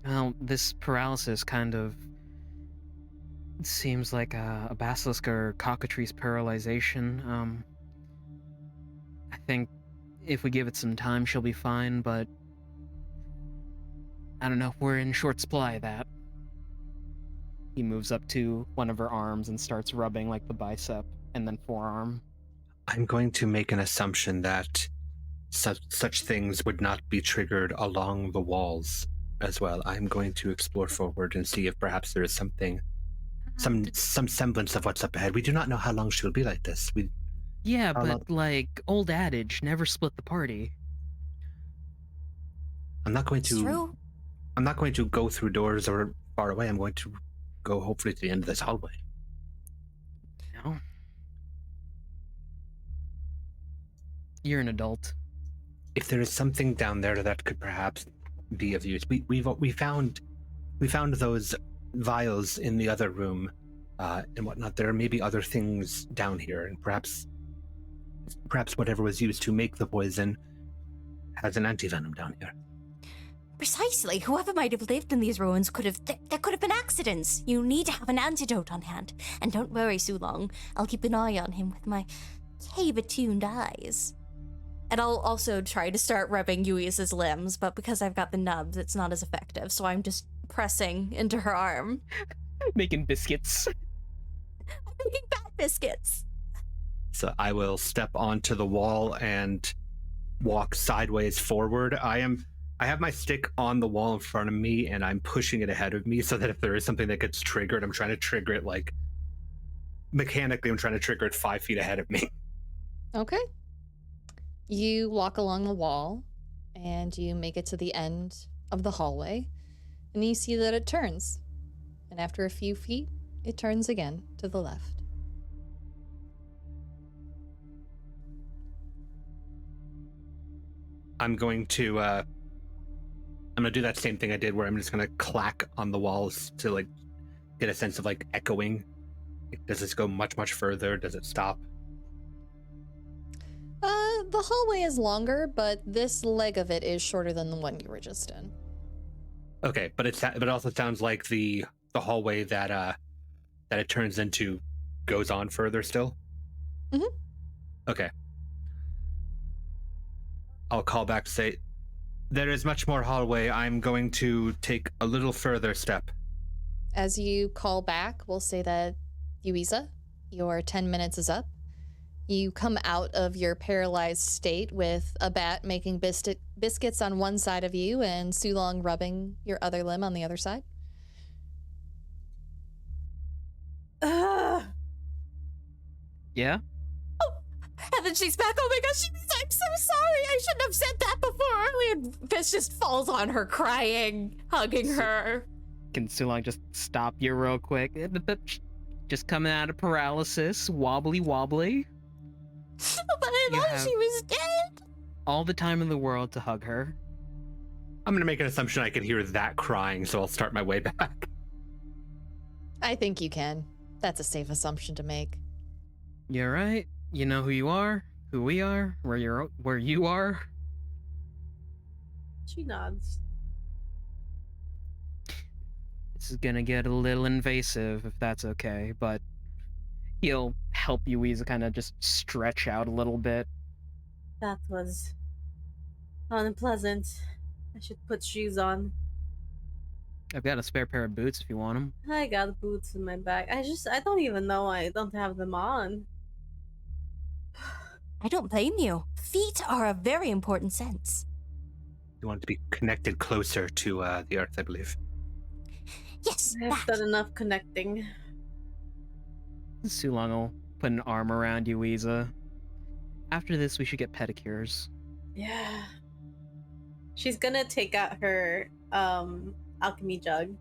Well, this paralysis kind of seems like a basilisk or cockatrice paralyzation. I think if we give it some time, she'll be fine, but I don't know, we're in short supply of that. He moves up to one of her arms and starts rubbing like the bicep and then forearm. I'm going to make an assumption that such things would not be triggered along the walls as well. I'm going to explore forward and see if perhaps there is something, some semblance of what's up ahead. We do not know how long she'll be like this. Yeah, but like old adage, never split the party. I'm not going It's to. true. I'm not going to go through doors or far away. I'm going to go hopefully to the end of this hallway. No. You're an adult. If there is something down there that could perhaps be of use, we found those vials in the other room and whatnot. There may be other things down here, and perhaps whatever was used to make the poison has an antivenom down here. Precisely. Whoever might have lived in these ruins there could have been accidents. You need to have an antidote on hand. And don't worry, Sulong. I'll keep an eye on him with my cave-attuned eyes. And I'll also try to start rubbing Yuiza's limbs, but because I've got the nubs, it's not as effective, so I'm just pressing into her arm. Making biscuits. I'm making fat biscuits. So I will step onto the wall and walk sideways forward. I have my stick on the wall in front of me, and I'm pushing it ahead of me so that if there is something that gets triggered, I'm trying to trigger it like mechanically. I'm trying to trigger it 5 feet ahead of me. Okay. You walk along the wall and you make it to the end of the hallway, and you see that it turns. And after a few feet, it turns again to the left. I'm going to do that same thing I did where I'm just going to clack on the walls to like get a sense of like echoing. Does this go much, much further? Does it stop? The hallway is longer, but this leg of it is shorter than the one you were just in. Okay, but it also sounds like the hallway that it turns into goes on further still. Mm-hmm. Okay. I'll call back to say, there is much more hallway. I'm going to take a little further step. As you call back, we'll say that, Yuiza, your 10 minutes is up. You come out of your paralyzed state with a bat making biscuits on one side of you and Sulong rubbing your other limb on the other side. Yeah? And then she's back. Oh my gosh, I'm so sorry. I shouldn't have said that before. And Fish just falls on her crying, hugging her. Can Sulong just stop you real quick? Just coming out of paralysis, wobbly. But I You thought have- she was dead. All the time in the world to hug her. I'm going to make an assumption I can hear that crying, so I'll start my way back. I think you can. That's a safe assumption to make. You're right. You know who you are, who we are, where you are. She nods. This is gonna get a little invasive if that's okay, but he'll help Yuiza kind of just stretch out a little bit. That was unpleasant. I should put shoes on. I've got a spare pair of boots if you want them. I got boots in my bag. I don't even know I don't have them on. I don't blame you. Feet are a very important sense. You want to be connected closer to the earth, I believe. Yes, I have that. done enough connecting. Sulong will put an arm around Yuiza. After this, we should get pedicures. Yeah. She's gonna take out her alchemy jug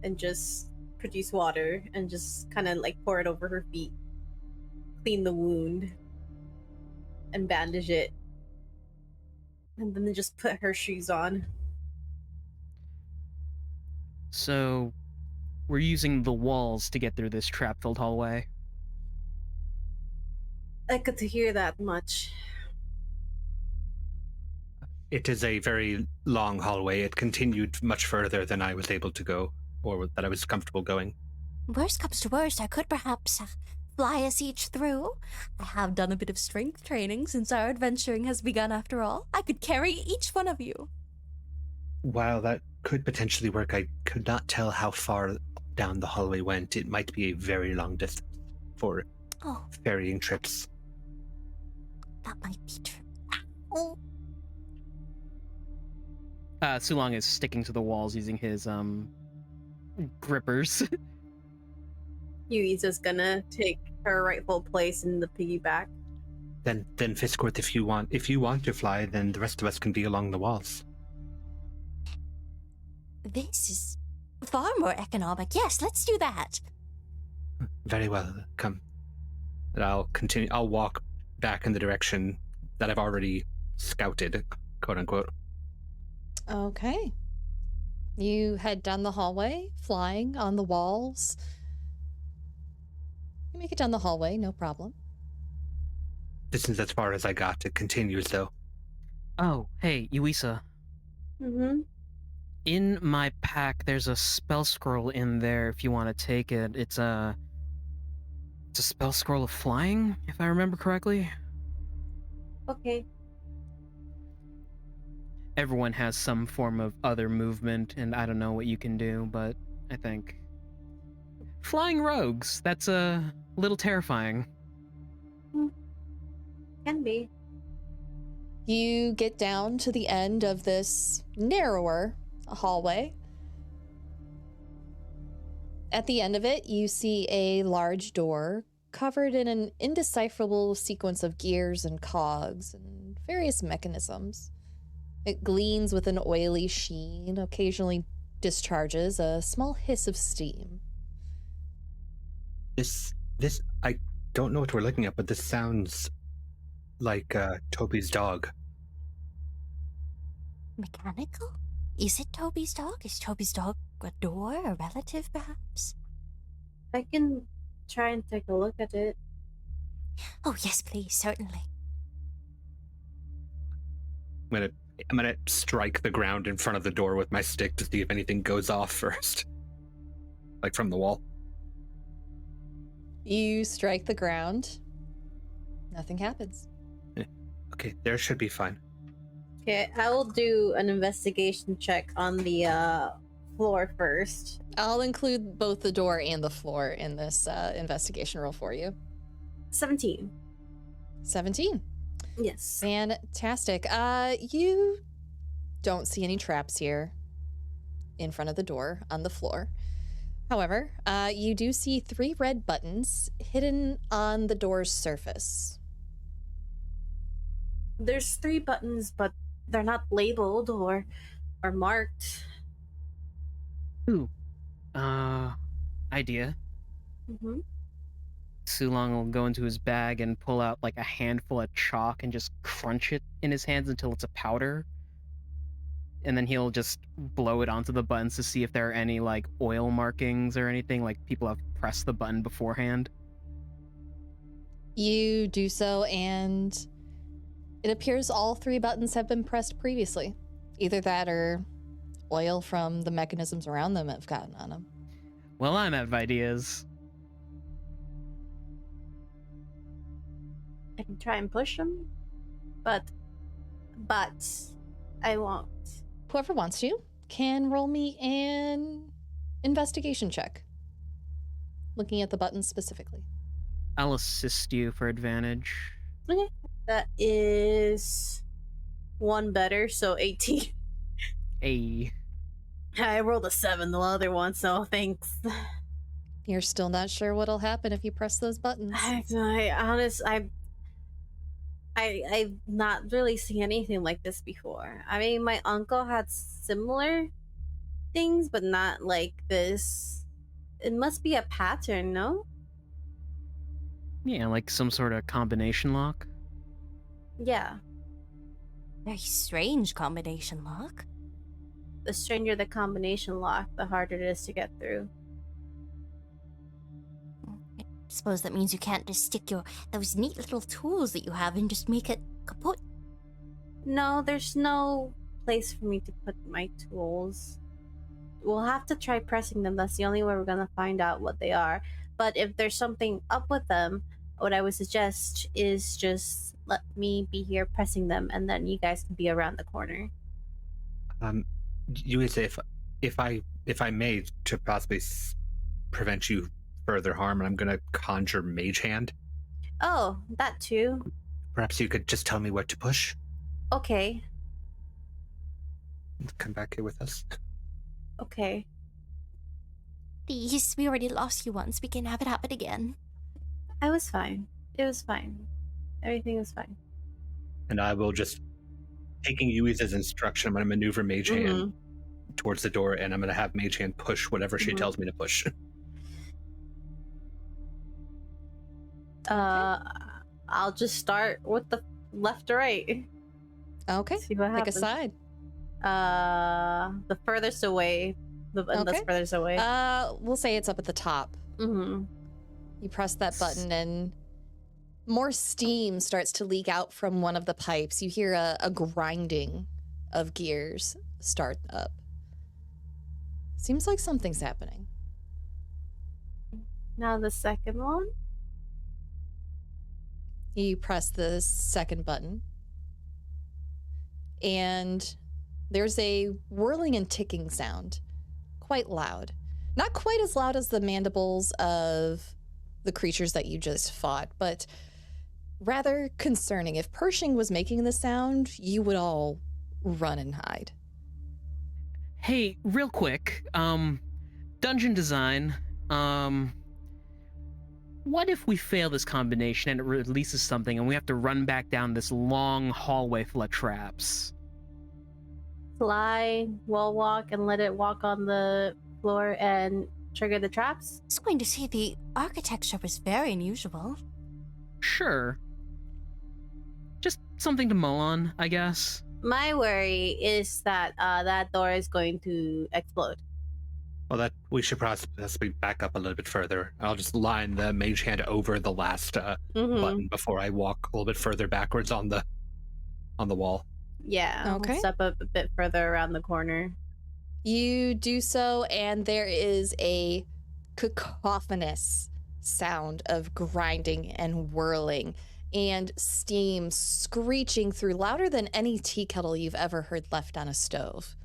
and just produce water and just kind of like pour it over her feet, clean the wound, and bandage it, and then just put her shoes on. So, we're using the walls to get through this trap-filled hallway. I could hear that much. It is a very long hallway. It continued much further than I was able to go, or that I was comfortable going. Worst comes to worst, I could perhaps fly us each through. I have done a bit of strength training since our adventuring has begun after all. I could carry each one of you. While that could potentially work, I could not tell how far down the hallway went. It might be a very long distance for Oh, ferrying trips. that might be true. Oh, Sulong is sticking to the walls using his grippers. Yuiza's gonna take her rightful place in the piggyback. Then Fisscourth, if you want to fly, then the rest of us can be along the walls. this is far more economic. Yes, let's do that. Very well, come. And I'll continue. I'll walk back in the direction that I've already scouted, quote unquote. Okay. You head down the hallway, flying on the walls. You make it down the hallway, no problem. This is as far as I got. It continues, though. Oh, hey, Yuiza. Mm-hmm. In my pack, there's a spell scroll in there if you want to take it. It's a spell scroll of flying, if I remember correctly. Okay. Everyone has some form of other movement, and I don't know what you can do, but I think flying rogues, that's a little terrifying. Can be. You get down to the end of this narrower hallway. At the end of it, you see a large door covered in an indecipherable sequence of gears and cogs and various mechanisms. It gleams with an oily sheen, occasionally discharges a small hiss of steam. This, I don't know what we're looking at, but this sounds like Toby's dog. Mechanical? Is it Toby's dog? Is Toby's dog a door, a relative, perhaps? I can try and take a look at it. Oh, yes, please, certainly. I'm gonna strike the ground in front of the door with my stick to see if anything goes off first, like from the wall. You strike the ground. Nothing happens. Okay, there should be fine. Okay, I will do an investigation check on the floor first. I'll include both the door and the floor in this investigation roll for you. 17. 17. Yes. Fantastic. You don't see any traps here in front of the door on the floor. However, you do see 3 red buttons hidden on the door's surface. There's 3 buttons, but they're not labeled or marked. Ooh. Idea. Mm-hmm. Sulong will go into his bag and pull out like a handful of chalk and just crunch it in his hands until it's a powder. And then he'll just blow it onto the buttons to see if there are any like oil markings or anything, like people have pressed the button beforehand. You do so, and it appears all 3 buttons have been pressed previously. Either that or oil from the mechanisms around them have gotten on them. Well, I'm out of ideas. I can try and push him, but I won't. Whoever wants to can roll me an investigation check. Looking at the buttons specifically. I'll assist you for advantage. Okay. That is one better, so 18. A. I rolled a 7 the other one, so thanks. You're still not sure what'll happen if you press those buttons. I've not really seen anything like this before. I mean, my uncle had similar things, but not like this. It must be a pattern, no? Yeah, like some sort of combination lock. Yeah. Very strange combination lock. The stranger the combination lock, the harder it is to get through. I suppose that means you can't just stick those neat little tools that you have and just make it kaput. No, there's no place for me to put my tools. We'll have to try pressing them. That's the only way we're gonna find out what they are. But if there's something up with them, what I would suggest is just let me be here pressing them, and then you guys can be around the corner. Yuiza, if I may, to possibly prevent you further harm, I'm gonna conjure Mage Hand. Oh, that too. Perhaps you could just tell me what to push. Okay. Come back here with us. Okay. Please, we already lost you once. We can have it happen again. I was fine. It was fine. Everything was fine. And I will just, taking Yuiza's instruction, I'm gonna maneuver Mage Hand towards the door, and I'm gonna have Mage Hand push whatever she tells me to push. I'll just start with the left to right. Okay. See what happens. Pick a side. The furthest away. That's furthest away. We'll say it's up at the top. Mm-hmm. You press that button and more steam starts to leak out from one of the pipes. You hear a grinding of gears start up. Seems like something's happening. Now the second one. You press the second button, and there's a whirling and ticking sound, quite loud. Not quite as loud as the mandibles of the creatures that you just fought, but rather concerning. If Pershing was making the sound, you would all run and hide. Hey, real quick, dungeon design, what if we fail this combination and it releases something and we have to run back down this long hallway full of traps? Fly, wall walk, and let it walk on the floor and trigger the traps? I was going to say the architecture was very unusual. Sure. Just something to mull on, I guess. My worry is that that door is going to explode. Well, that we should possibly back up a little bit further. I'll just line the Mage Hand over the last button before I walk a little bit further backwards on the wall. Yeah. Okay. We'll step up a bit further around the corner. You do so, and there is a cacophonous sound of grinding and whirling and steam screeching through, louder than any tea kettle you've ever heard left on a stove.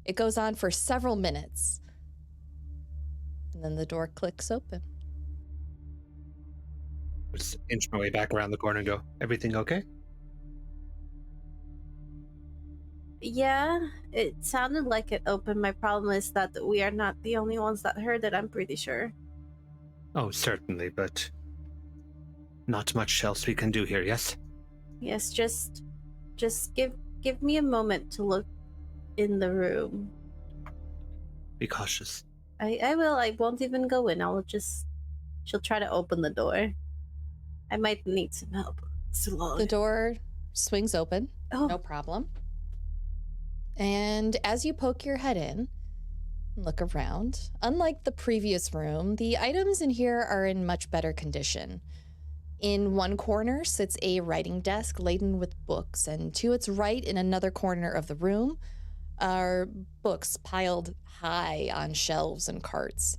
It goes on for several minutes, and then the door clicks open. Just inch my way back around the corner and go, everything okay? Yeah, it sounded like it opened. My problem is that we are not the only ones that heard it, I'm pretty sure. Oh, certainly, but not much else we can do here, yes? Yes, just give me a moment to look in the room. Be cautious. I will. I won't even go in. She'll try to open the door. I might need some help. It's long. The door swings open, Oh. no problem. And as you poke your head in, and look around, unlike the previous room, the items in here are in much better condition. In one corner sits a writing desk laden with books, and to its right, in another corner of the room, are books piled high on shelves and carts.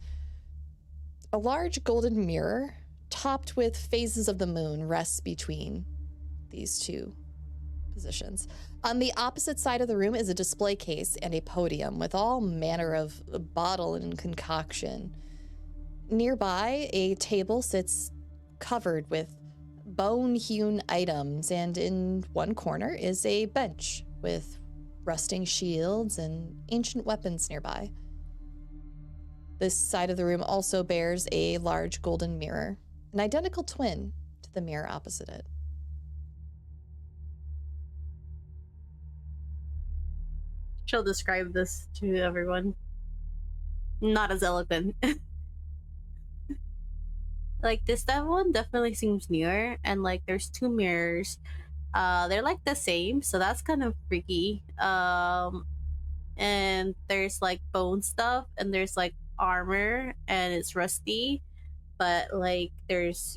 A large golden mirror topped with phases of the moon rests between these two positions. On the opposite side of the room is a display case and a podium with all manner of bottle and concoction. Nearby, a table sits covered with bone-hewn items, and in one corner is a bench with rusting shields and ancient weapons nearby. This side of the room also bears a large golden mirror, an identical twin to the mirror opposite it. She'll describe this to everyone. Not as eloquent. Like that one definitely seems newer, and like there's two mirrors. They're like the same, so that's kind of freaky. And there's like bone stuff, and there's like armor, and it's rusty, but like there's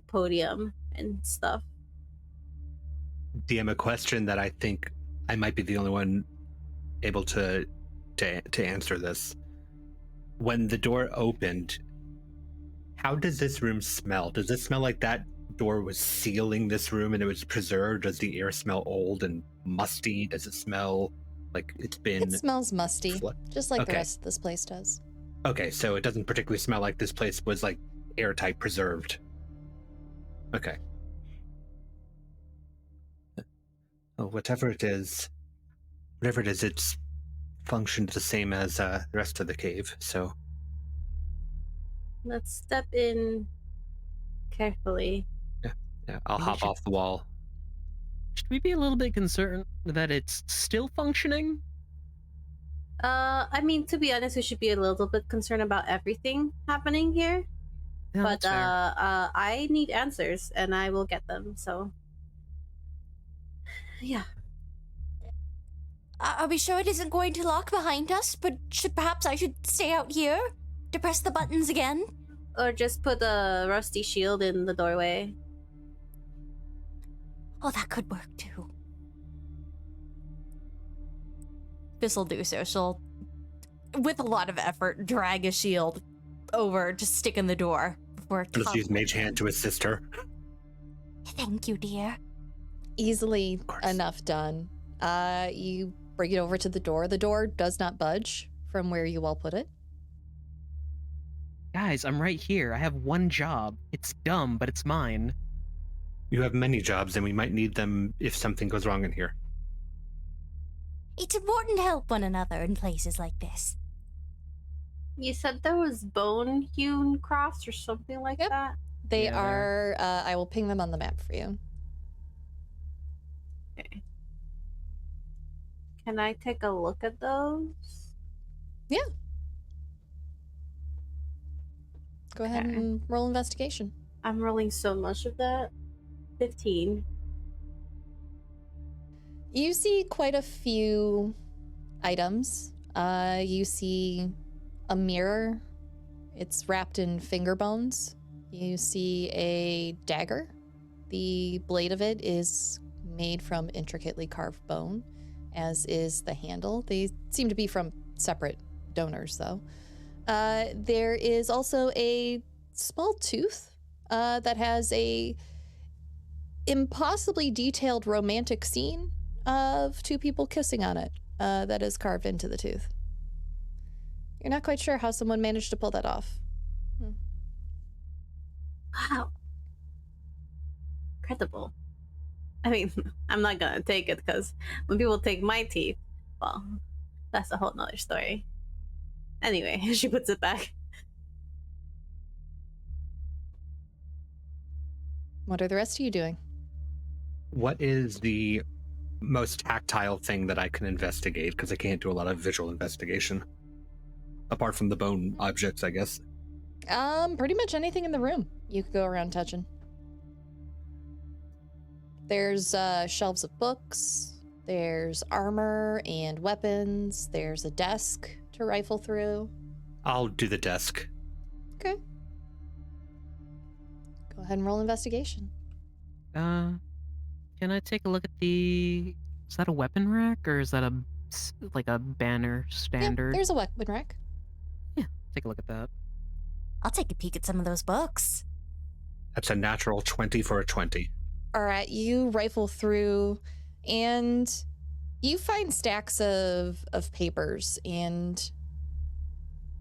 podium and stuff. DM, a question that I think I might be the only one able to answer this. When the door opened, how does this room smell? Does it smell like that door was sealing this room and it was preserved? Does the air smell old and musty? Does it smell like it's been... It smells musty, just like the rest of this place does. Okay, so it doesn't particularly smell like this place was like airtight preserved. Okay. Well, whatever it is, it's functioned the same as the rest of the cave, so... Let's step in carefully. Yeah, I'll hop off the wall. Should we be a little bit concerned that it's still functioning? I mean, to be honest, we should be a little bit concerned about everything happening here. Yeah, but that's fair. I need answers, and I will get them. So, yeah. Are we sure it isn't going to lock behind us? But perhaps I should stay out here to press the buttons again? Or just put a rusty shield in the doorway. Oh, that could work too. This'll do so. She'll, with a lot of effort, drag a shield over to stick in the door before Let's use Mage Hand to assist her. Thank you, dear. Easily enough done. You bring it over to the door. The door does not budge from where you all put it. Guys, I'm right here. I have one job. It's dumb, but it's mine. You have many jobs, and we might need them if something goes wrong in here. It's important to help one another in places like this. You said there was bone-hewn crafts or something like that? They are, I will ping them on the map for you. Okay. Can I take a look at those? Yeah. Go ahead and roll investigation. I'm rolling so much of that. 15. You see quite a few items. You see a mirror. It's wrapped in finger bones. You see a dagger. The blade of it is made from intricately carved bone, as is the handle. They seem to be from separate donors, though. There is also a small tooth that has a impossibly detailed romantic scene of two people kissing on it that is carved into the tooth. You're not quite sure how someone managed to pull that off. Wow. Incredible. I mean, I'm not gonna take it because when people take my teeth, well, that's a whole nother story. Anyway, she puts it back. What are the rest of you doing? What is the most tactile thing that I can investigate? Because I can't do a lot of visual investigation. Apart from the bone objects, I guess. Pretty much anything in the room you could go around touching. There's shelves of books. There's armor and weapons. There's a desk to rifle through. I'll do the desk. Okay. Go ahead and roll investigation. Can I take a look at the... Is that a weapon rack, or is that like a banner standard? Yeah, there's a weapon rack. Yeah, take a look at that. I'll take a peek at some of those books. That's a natural 20 for a 20. All right, you rifle through and you find stacks of papers and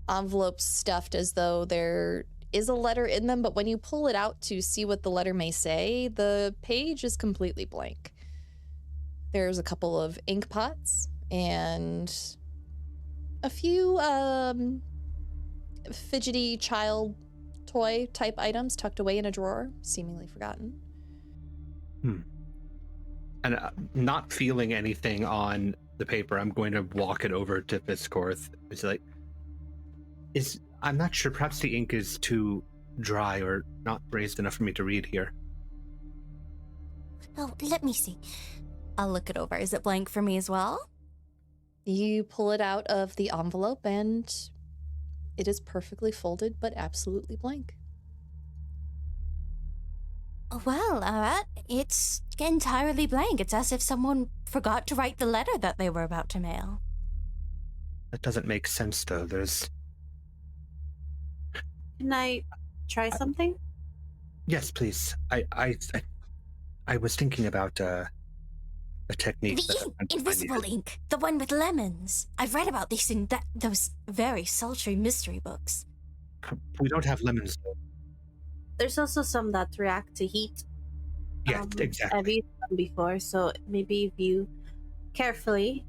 envelopes stuffed as though there is a letter in them, but when you pull it out to see what the letter may say, the page is completely blank. There's a couple of ink pots and a few fidgety child toy type items tucked away in a drawer, seemingly forgotten. And not feeling anything on the paper, I'm going to walk it over to Fisscourth. It's like, I'm not sure, perhaps the ink is too dry or not raised enough for me to read here. Oh, let me see. I'll look it over. Is it blank for me as well? You pull it out of the envelope and it is perfectly folded, but absolutely blank. Well, Arat, it's entirely blank. It's as if someone forgot to write the letter that they were about to mail. That doesn't make sense, though. Can I try something? Yes, please. I was thinking about a technique. The invisible ink, the one with lemons. I've read about this in those very sultry mystery books. We don't have lemons, though. There's also some that react to heat. Yeah, exactly. I've used them before, so maybe if you carefully,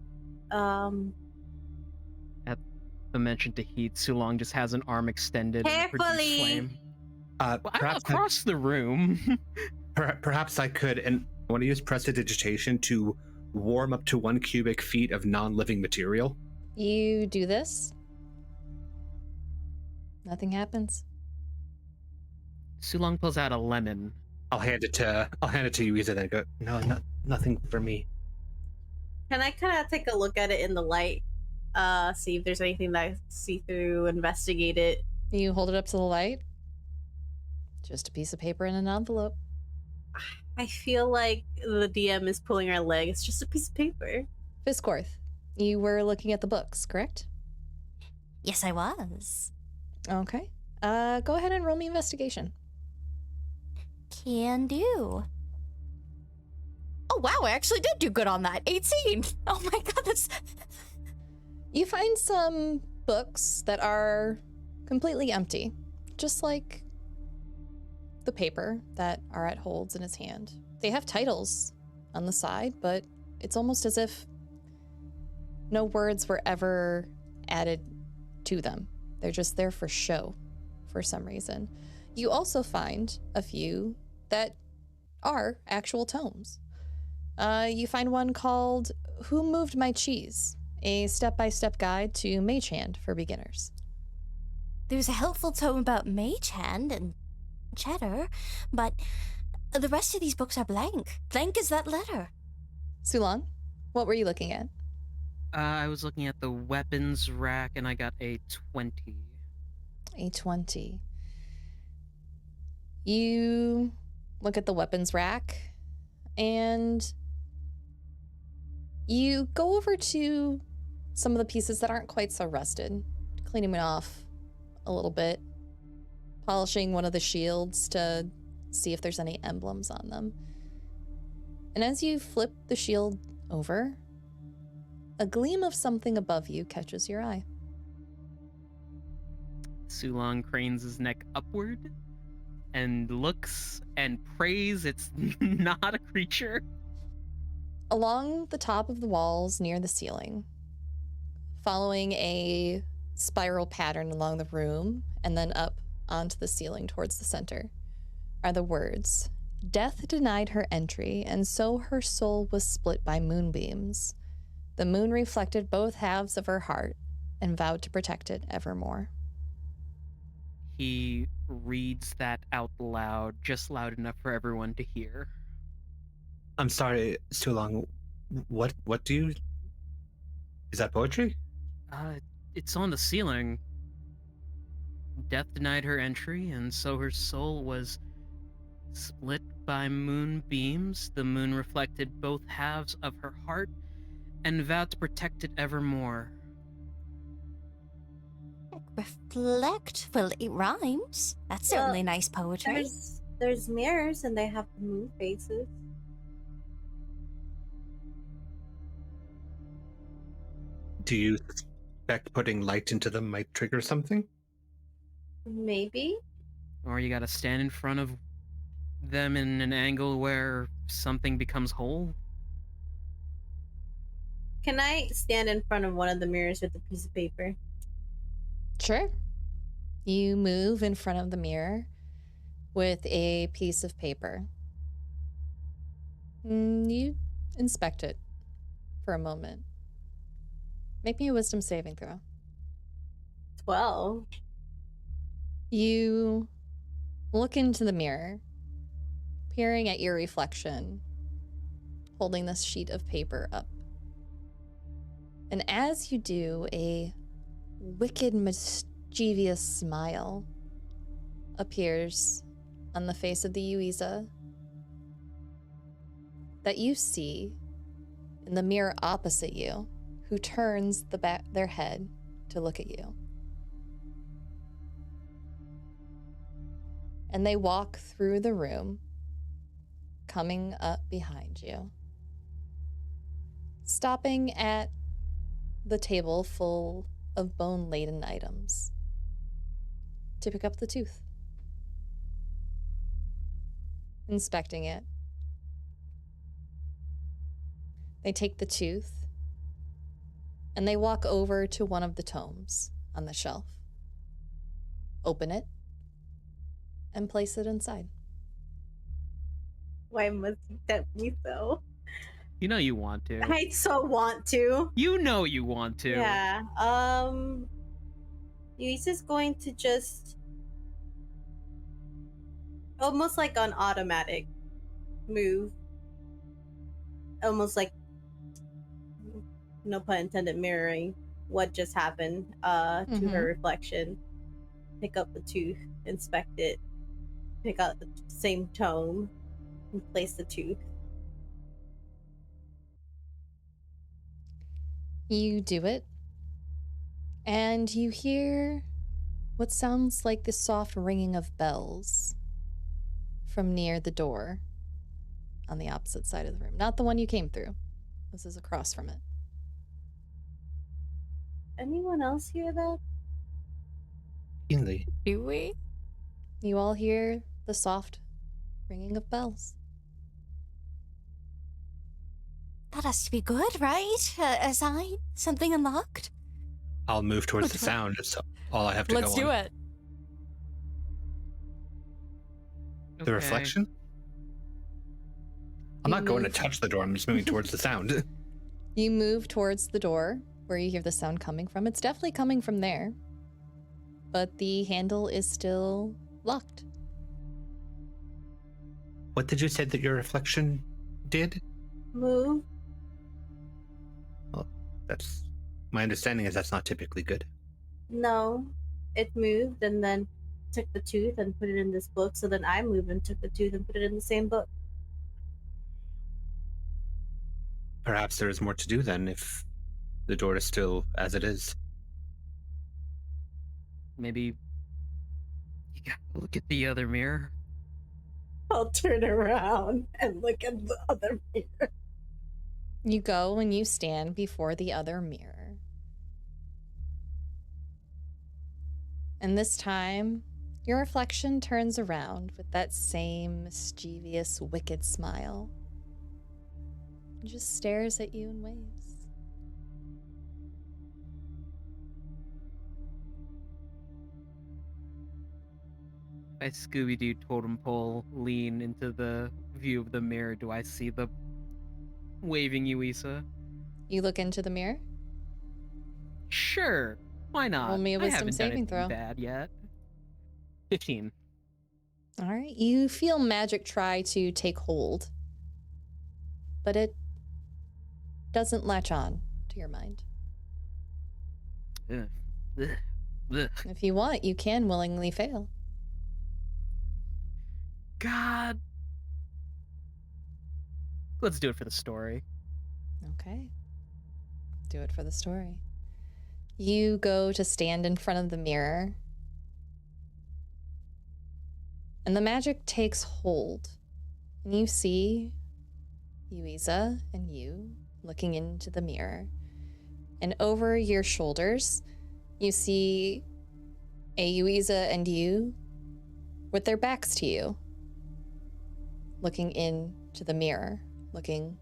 At the mention to heat, Sulong just has an arm extended. and a produced Carefully! flame. Well, I'm Perhaps across the room. perhaps I could, and I want to use prestidigitation to warm up to 1 cubic feet of non-living material. You do this. Nothing happens. Sulong pulls out a lemon. I'll hand it to Yuiza, then go, no, nothing for me. can I kind of take a look at it in the light? See if there's anything that I see through, investigate it. You hold it up to the light. Just a piece of paper in an envelope. I feel like the DM is pulling our leg. It's just a piece of paper. Fisscourth, you were looking at the books, correct? Yes, I was. Okay. Go ahead and roll me investigation. Can do. Oh, wow, I actually did do good on that. 18. Oh my god, that's... You find some books that are completely empty, just like the paper that Arat holds in his hand. They have titles on the side, but it's almost as if no words were ever added to them. They're just there for show for some reason. You also find a few that are actual tomes. You find one called Who Moved My Cheese? A step-by-step guide to Mage Hand for beginners. There's a helpful tome about Mage Hand and Cheddar, but the rest of these books are blank. Blank as that letter. Sulong, what were you looking at? I was looking at the weapons rack and I got a 20. A 20. You look at the weapons rack and you go over to some of the pieces that aren't quite so rusted, cleaning them off a little bit, polishing one of the shields to see if there's any emblems on them. And as you flip the shield over, a gleam of something above you catches your eye. Sulong cranes his neck upward and looks and prays it's not a creature. Along the top of the walls near the ceiling, following a spiral pattern along the room and then up onto the ceiling towards the center, are the words, "Death denied her entry, and so her soul was split by moonbeams. The moon reflected both halves of her heart and vowed to protect it evermore." He reads that out loud, just loud enough for everyone to hear. I'm sorry, Sulong. What do you... Is that poetry? It's on the ceiling. Death denied her entry, and so her soul was split by moonbeams. The moon reflected both halves of her heart and vowed to protect it evermore. Reflect? Well, it rhymes. That's certainly nice poetry. There's mirrors and they have moon faces. Do you suspect putting light into them might trigger something? Maybe. Or you gotta stand in front of them in an angle where something becomes whole. Can I stand in front of one of the mirrors with a piece of paper? Sure. You move in front of the mirror with a piece of paper. You inspect it for a moment. Make me a wisdom saving throw. 12. You look into the mirror, peering at your reflection, holding this sheet of paper up. And as you do, a wicked, mischievous smile appears on the face of the Yuiza that you see in the mirror opposite you, who turns their head to look at you. And they walk through the room, coming up behind you, stopping at the table full of bone-laden items to pick up the tooth. Inspecting it. They take the tooth and they walk over to one of the tomes on the shelf, open it, and place it inside. Why must you tempt me so? You know you want to. I so want to. You know you want to. Yeah. Yuiza's going to just almost like on automatic move. Almost like, no pun intended, mirroring what just happened to her reflection. Pick up the tooth, inspect it, pick out the same tome, and place the tooth. You do it, and you hear what sounds like the soft ringing of bells from near the door on the opposite side of the room. Not the one you came through. This is across from it. Anyone else hear that? Keenly. Do we? You all hear the soft ringing of bells. That has to be good, right? A sign? Something unlocked? I'll move towards the sound. It's all I have to Let's go do on. it. The Okay. reflection? I'm not going to touch the door. I'm just moving towards the sound. You move towards the door where you hear the sound coming from. It's definitely coming from there, but the handle is still locked. What did you say that your reflection did? Move. Well, that's my understanding is that's not typically good. No. It moved and then took the tooth and put it in this book. So then I moved and took the tooth and put it in the same book. Perhaps there is more to do then if the door is still as it is. Maybe you gotta look at the other mirror. I'll turn around and look at the other mirror. You go and you stand before the other mirror. And this time, your reflection turns around with that same mischievous, wicked smile. And just stares at you and waves. I Scooby-Doo totem pole lean into the view of the mirror. Do I see the waving Yuiza? You look into the mirror. Sure. Why not? Roll me a I wisdom haven't saving done anything throw. bad yet. 15. All right. You feel magic try to take hold, but it doesn't latch on to your mind. Ugh. Ugh. Ugh. If you want, you can willingly fail. God. Let's do it for the story. Okay. Do it for the story. You go to stand in front of the mirror, and the magic takes hold. And you see Yuiza and you looking into the mirror. And over your shoulders, you see a Yuiza and you with their backs to you, looking into the mirror, looking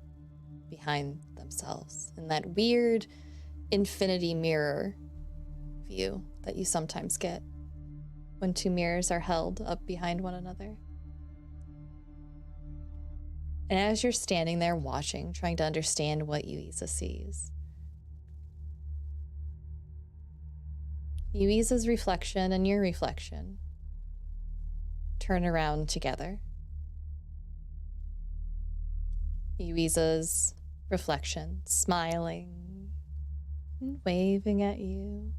behind themselves in that weird infinity mirror view that you sometimes get when two mirrors are held up behind one another. And as you're standing there watching, trying to understand what Yuiza sees, Yuiza's reflection and your reflection turn around together. Yuiza's reflection smiling and waving at you,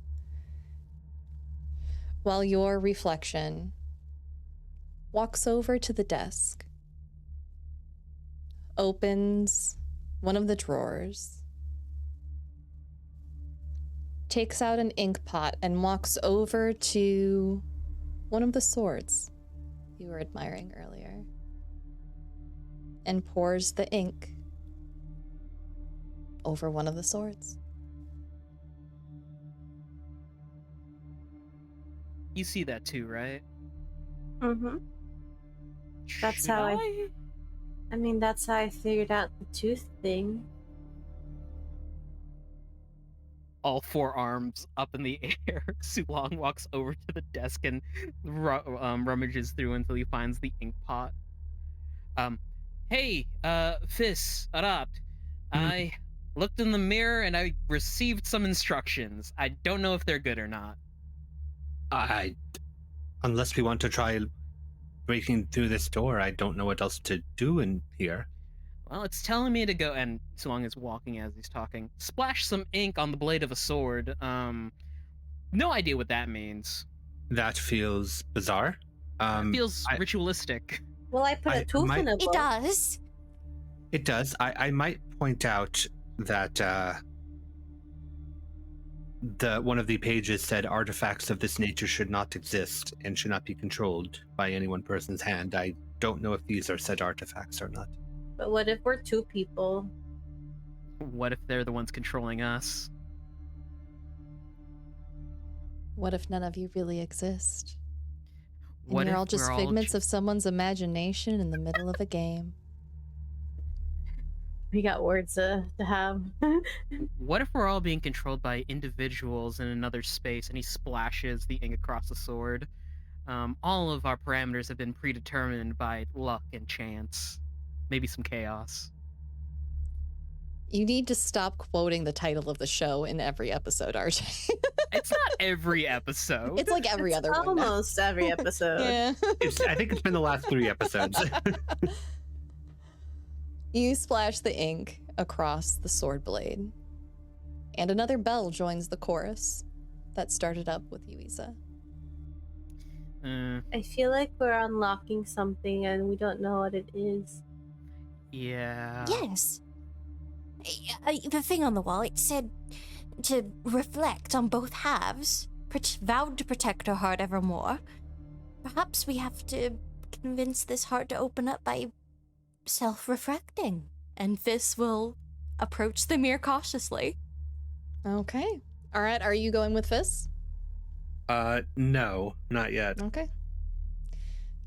while your reflection walks over to the desk, opens one of the drawers, takes out an ink pot, and walks over to one of the swords you were admiring earlier, and pours the ink over one of the swords. You see that too, right? Mm-hmm. That's Should how I mean, that's how I figured out the tooth thing. All four arms up in the air. Sulong walks over to the desk and rummages through until he finds the ink pot. Hey, Fiss, Arat, I looked in the mirror and I received some instructions. I don't know if they're good or not. Unless we want to try breaking through this door, I don't know what else to do in here. Well, it's telling me to go, and Sulong is walking as he's talking, splash some ink on the blade of a sword. No idea what that means. That feels bizarre. It feels ritualistic. Well, I put a tooth in a It book. does. It does. I might point out that one of the pages said artifacts of this nature should not exist and should not be controlled by any one person's hand. I don't know if these are said artifacts or not. But what if we're two people? What if they're the ones controlling us? What if none of you really exist? And What you're if all just we're figments of someone's imagination in the middle of a game? We got words to have. What if we're all being controlled by individuals in another space and he splashes the ink across the sword? All of our parameters have been predetermined by luck and chance. Maybe some chaos. You need to stop quoting the title of the show in every episode, RJ. It's not every episode. It's like every other one now. Almost every episode. Yeah. I think it's been the last 3 episodes. You splash the ink across the sword blade, and another bell joins the chorus that started up with Yuiza. I feel like we're unlocking something and we don't know what it is. Yeah. Yes. The thing on the wall, it said to reflect on both halves, vowed to protect her heart evermore. Perhaps we have to convince this heart to open up by self-refracting. And Fiss will approach the mirror cautiously. Okay. All right, are you going with Fiss? No, not yet. Okay.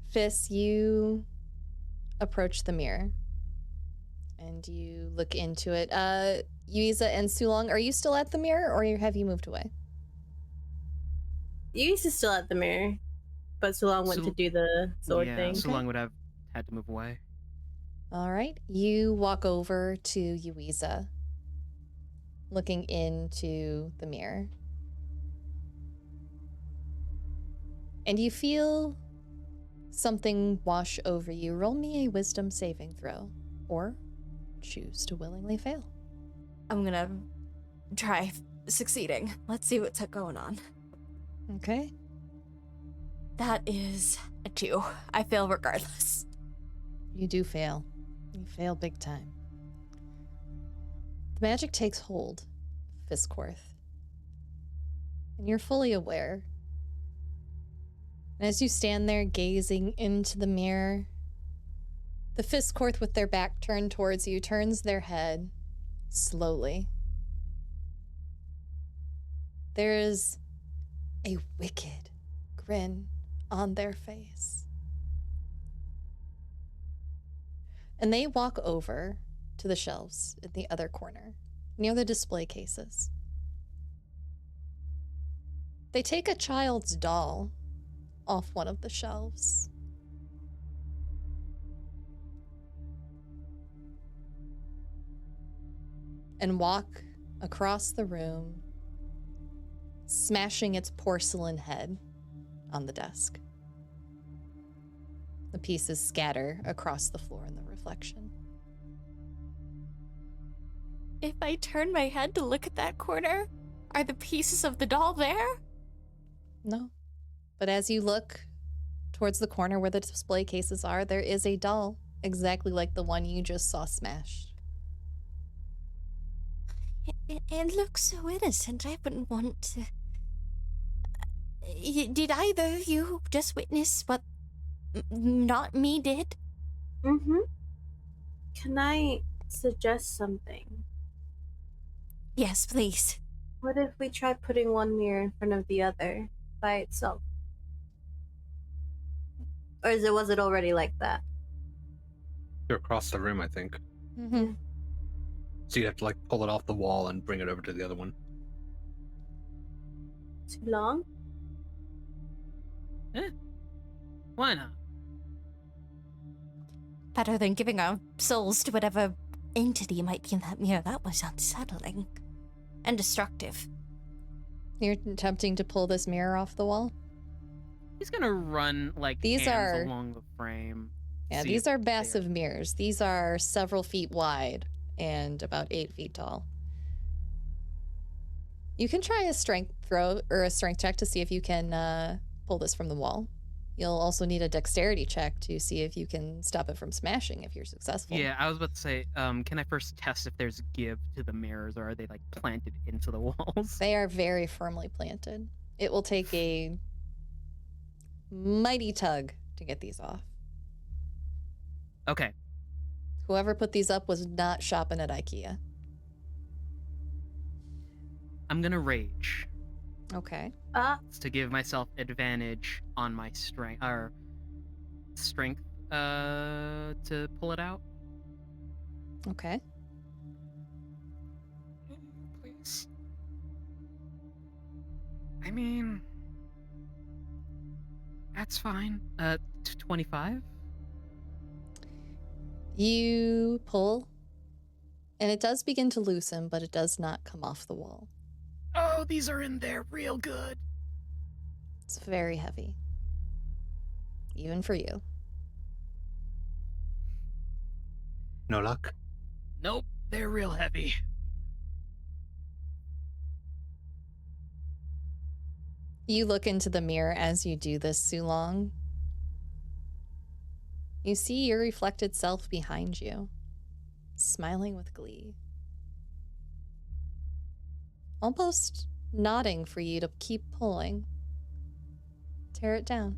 Fiss, you approach the mirror and you look into it. Yuiza and Sulong, are you still at the mirror or have you moved away? Yuiza's still at the mirror, but Sulong went to do the sword thing. Sulong would have had to move away. All right. You walk over to Yuiza, looking into the mirror. And you feel something wash over you. Roll me a wisdom saving throw, or choose to willingly fail. I'm gonna try succeeding. Let's see what's going on. Okay. That is a 2. I fail regardless. You do fail. You fail big time. The magic takes hold, Fisscourth. and you're fully aware. And as you stand there gazing into the mirror, the Fisscourth with their back turned towards you turns their head slowly. There is a wicked grin on their face. And they walk over to the shelves in the other corner, near the display cases. They take a child's doll off one of the shelves. And walk across the room, smashing its porcelain head on the desk. The pieces scatter across the floor in the reflection. If I turn my head to look at that corner, are the pieces of the doll there? No. But as you look towards the corner where the display cases are, there is a doll exactly like the one you just saw smashed. It looks so innocent. I wouldn't want to. Did either of you just witness what not me did? Mm-hmm. Can I suggest something? Yes, please. What if we try putting one mirror in front of the other by itself? Or was it already like that? You're across the room, I think. Mm-hmm. So you have to like pull it off the wall and bring it over to the other one. Too long? Why not? Better than giving our souls to whatever entity might be in that mirror. That was unsettling. And destructive. You're attempting to pull this mirror off the wall? He's gonna run like These hands are- along the frame. Yeah, see these if are they're- massive mirrors. These are several feet wide and about 8 feet tall. You can try a strength throw or a strength check to see if you can pull this from the wall. You'll also need a dexterity check to see if you can stop it from smashing if you're successful. Yeah, I was about to say, can I first test if there's give to the mirrors, or are they like planted into the walls? They are very firmly planted. It will take a mighty tug to get these off. Okay, Whoever put these up was not shopping at IKEA. I'm gonna rage. Okay. It's to give myself advantage on my strength to pull it out. Okay. Please. I mean, that's fine. 25. You pull, and it does begin to loosen, but it does not come off the wall. Oh, these are in there real good. It's very heavy. Even for you. No luck? Nope, they're real heavy. You look into the mirror as you do this, Sulong. You see your reflected self behind you, smiling with glee. Almost nodding for you to keep pulling. Tear it down.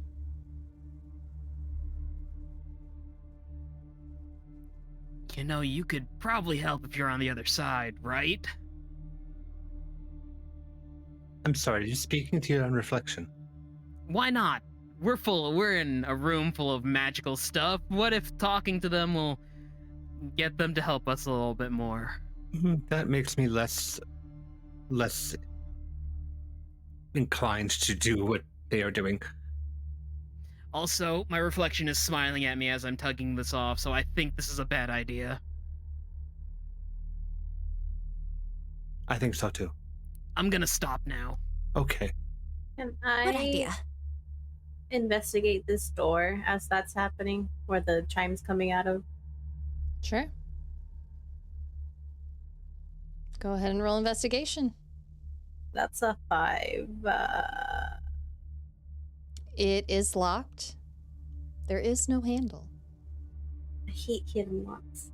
You know, you could probably help if you're on the other side, right? I'm sorry, you're speaking to your own reflection. Why not? We're in a room full of magical stuff. What if talking to them will get them to help us a little bit more? That makes me less inclined to do what they are doing. Also, my reflection is smiling at me as I'm tugging this off, so I think this is a bad idea. I think so too. I'm gonna stop now. Okay. Can Good I idea. investigate this door as that's happening, where the chime's coming out of? Sure. Go ahead and roll investigation. That's a 5. It is locked. There is no handle. I hate hidden locks.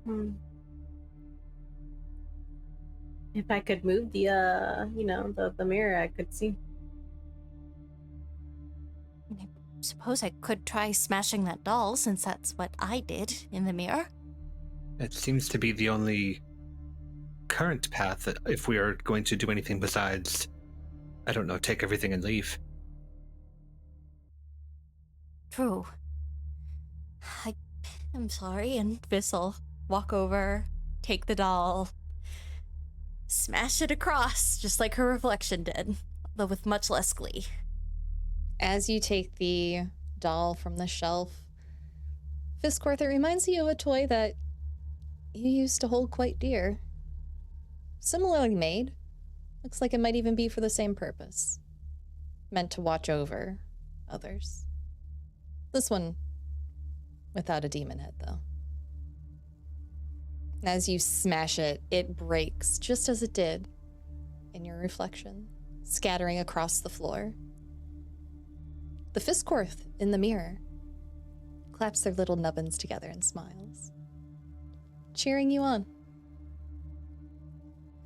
Oh. If I could move the, the mirror, I could see. I suppose I could try smashing that doll, since that's what I did in the mirror. It seems to be the only current path if we are going to do anything besides, I don't know, take everything and leave. True. I'm sorry, and Biss'll walk over, take the doll, smash it across, just like her reflection did, though with much less glee. As you take the doll from the shelf, Fisscourth, it reminds you of a toy that you used to hold quite dear. Similarly made. Looks like it might even be for the same purpose. Meant to watch over others. This one without a demon head, though. As you smash it, it breaks just as it did in your reflection, scattering across the floor. The Fisscourth in the mirror claps their little nubbins together and smiles, cheering you on.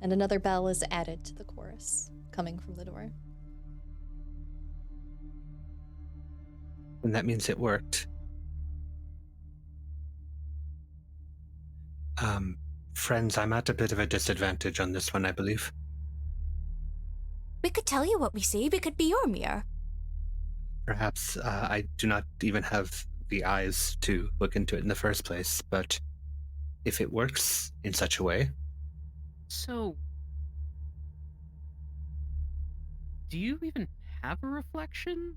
And another bell is added to the chorus, coming from the door. And that means it worked. Friends, I'm at a bit of a disadvantage on this one, I believe. We could tell you what we see. We could be your mirror. Perhaps I do not even have the eyes to look into it in the first place, but if it works in such a way... So, do you even have a reflection?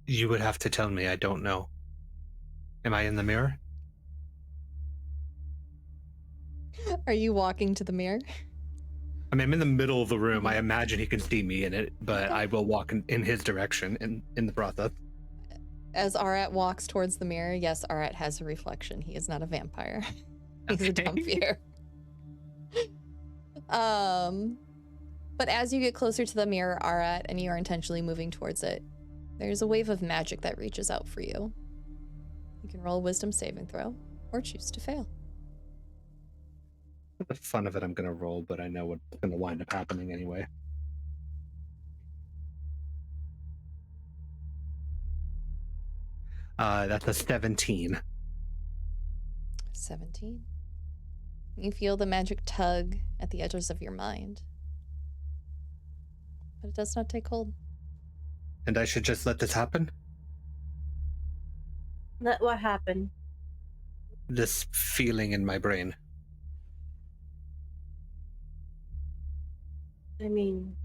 You would have to tell me, I don't know. Am I in the mirror? Are you walking to the mirror? I mean, I'm in the middle of the room. I imagine he can see me in it, but I will walk in his direction in the process. As Arat walks towards the mirror, yes, Arat has a reflection. He is not a vampire. He's a Dhampir. But as you get closer to the mirror, Arat, and you are intentionally moving towards it, there's a wave of magic that reaches out for you. You can roll a wisdom saving throw, or choose to fail. For the fun of it, I'm going to roll, but I know what's going to wind up happening anyway. That's a 17. 17. You feel the magic tug at the edges of your mind. But it does not take hold. And I should just let this happen? Let what happened? This feeling in my brain. I mean,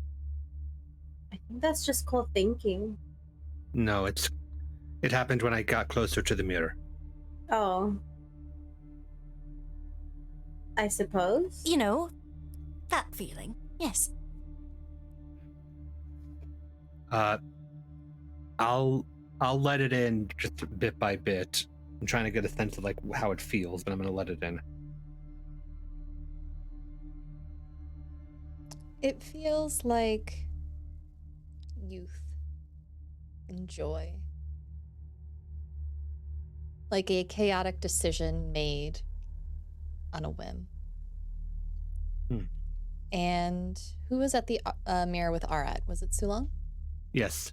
I think that's just called thinking. No, it happened when I got closer to the mirror. Oh. I suppose? You know, that feeling. Yes. I'll let it in just bit by bit. I'm trying to get a sense of like how it feels, but I'm going to let it in. It feels like youth and joy. Like a chaotic decision made on a whim. And who was at the mirror with Arat? Was it Sulong? Yes.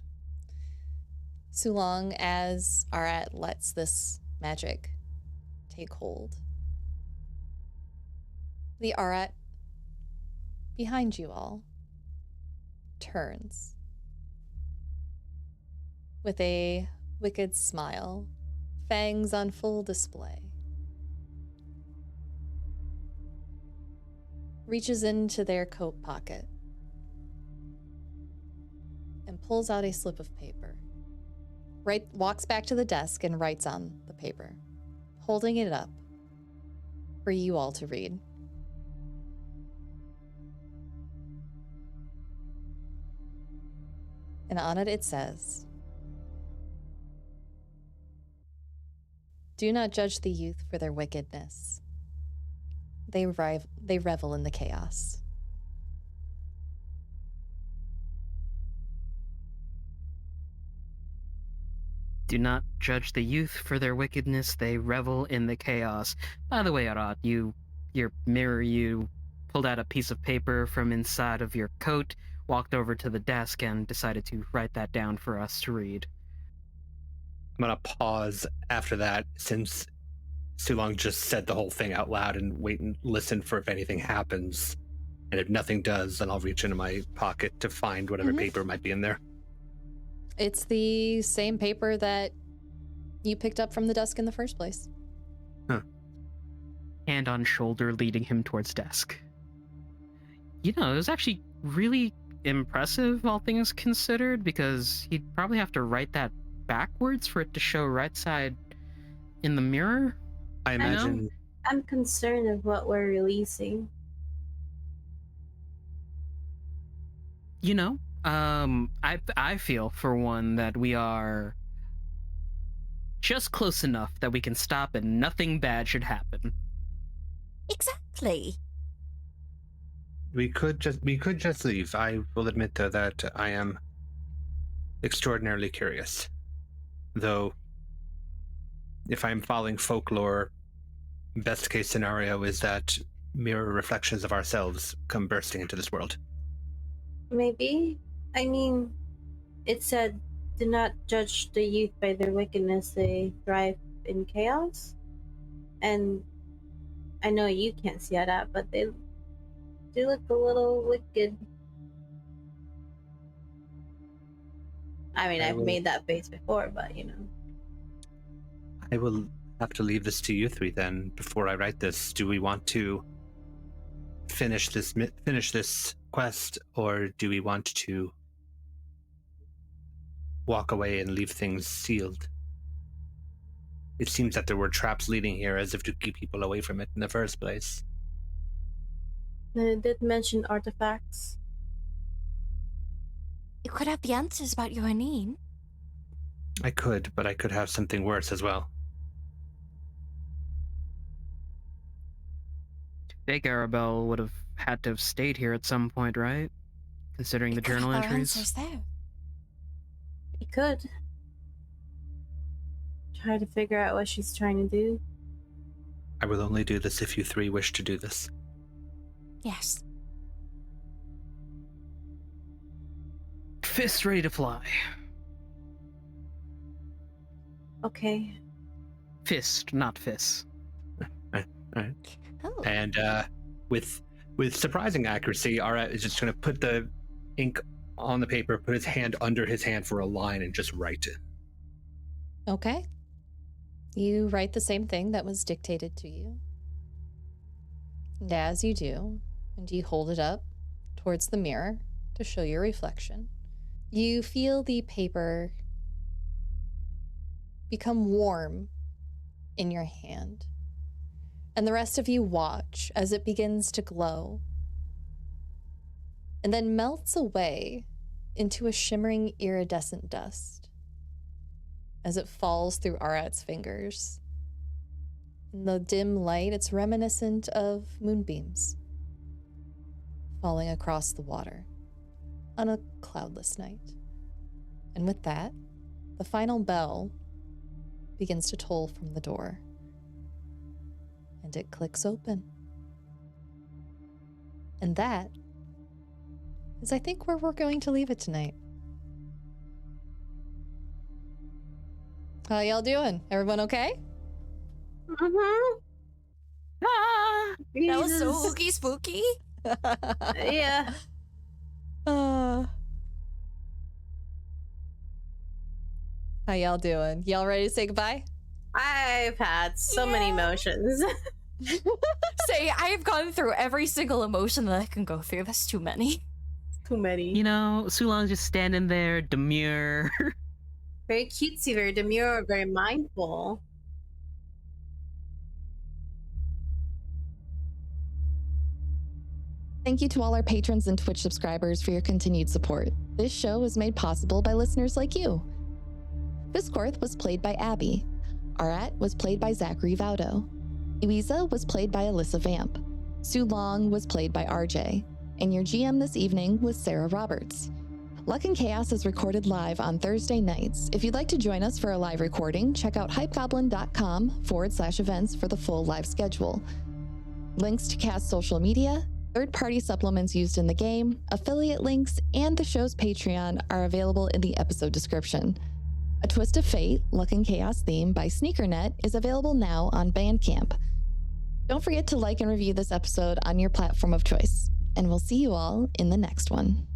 Sulong, as Arat lets this magic take hold. The Arat behind you all turns with a wicked smile, fangs on full display. Reaches into their coat pocket and pulls out a slip of paper. Walks back to the desk and writes on the paper, holding it up for you all to read. And on it says, "Do not judge the youth for their wickedness. They revel in the chaos." Do not judge the youth for their wickedness, they revel in the chaos. By the way, Arat, your mirror you pulled out a piece of paper from inside of your coat, walked over to the desk, and decided to write that down for us to read. I'm gonna pause after that, since Sulong just said the whole thing out loud, and wait and listen for if anything happens. And if nothing does, then I'll reach into my pocket to find whatever paper might be in there. It's the same paper that you picked up from the desk in the first place. Hand on shoulder, leading him towards desk. You know, it was actually really impressive, all things considered, because he'd probably have to write that backwards for it to show right side in the mirror. I imagine. I'm concerned of what we're releasing. You know, I feel, for one, that we are just close enough that we can stop and nothing bad should happen. Exactly. We could just leave. I will admit, though, that I am extraordinarily curious. Though, if I'm following folklore, best case scenario is that mirror reflections of ourselves come bursting into this world. Maybe. I mean, it said, do not judge the youth by their wickedness, they thrive in chaos. And I know you can't see that, but they do look a little wicked. I mean, I've made that face before, but you know. I will have to leave this to you three then. Before I write this, do we want to finish this quest, or do we want to walk away and leave things sealed? It seems that there were traps leading here, as if to keep people away from it in the first place. They did mention artifacts. You could have the answers about your Anine. I could, but I could have something worse as well. Big Arabelle would have had to have stayed here at some point, right? Considering the journal entries. Answers there. You could try to figure out what she's trying to do. I will only do this if you three wish to do this. Yes. Fist ready to fly. Okay. Fist, not fists. Right. Oh. And with surprising accuracy, Arat is just going to put the ink on the paper, put his hand under his hand for a line, and just write it. Okay. You write the same thing that was dictated to you. And as you do, and you hold it up towards the mirror to show your reflection, you feel the paper become warm in your hand. And the rest of you watch as it begins to glow and then melts away into a shimmering iridescent dust as it falls through Arat's fingers. In the dim light, it's reminiscent of moonbeams falling across the water on a cloudless night. And with that, the final bell begins to toll from the door. And it clicks open. And that is, I think, where we're going to leave it tonight. How y'all doing? Everyone okay? Mm-hmm. Ah, that was so Jesus. oogie spooky. Yeah. How y'all doing? Y'all ready to say goodbye? I've had so many emotions. Say, I've gone through every single emotion that I can go through. That's too many. Too many. You know, Sulong's just standing there, demure. Very cutesy, very demure, very mindful. Thank you to all our patrons and Twitch subscribers for your continued support. This show is made possible by listeners like you. Fisscourth was played by Abby. Arat was played by Zachary Vaudo. Yuiza was played by Alessa Vamp. Sulong was played by RJ. And your GM this evening was Sara Roberts. Luck and Chaos is recorded live on Thursday nights. If you'd like to join us for a live recording, check out hypegoblin.com/events for the full live schedule. Links to cast social media Third-party supplements used in the game, affiliate links, and the show's Patreon are available in the episode description. A Twist of Fate, Luck and Chaos theme by Sneakernet is available now on Bandcamp. Don't forget to like and review this episode on your platform of choice, and we'll see you all in the next one.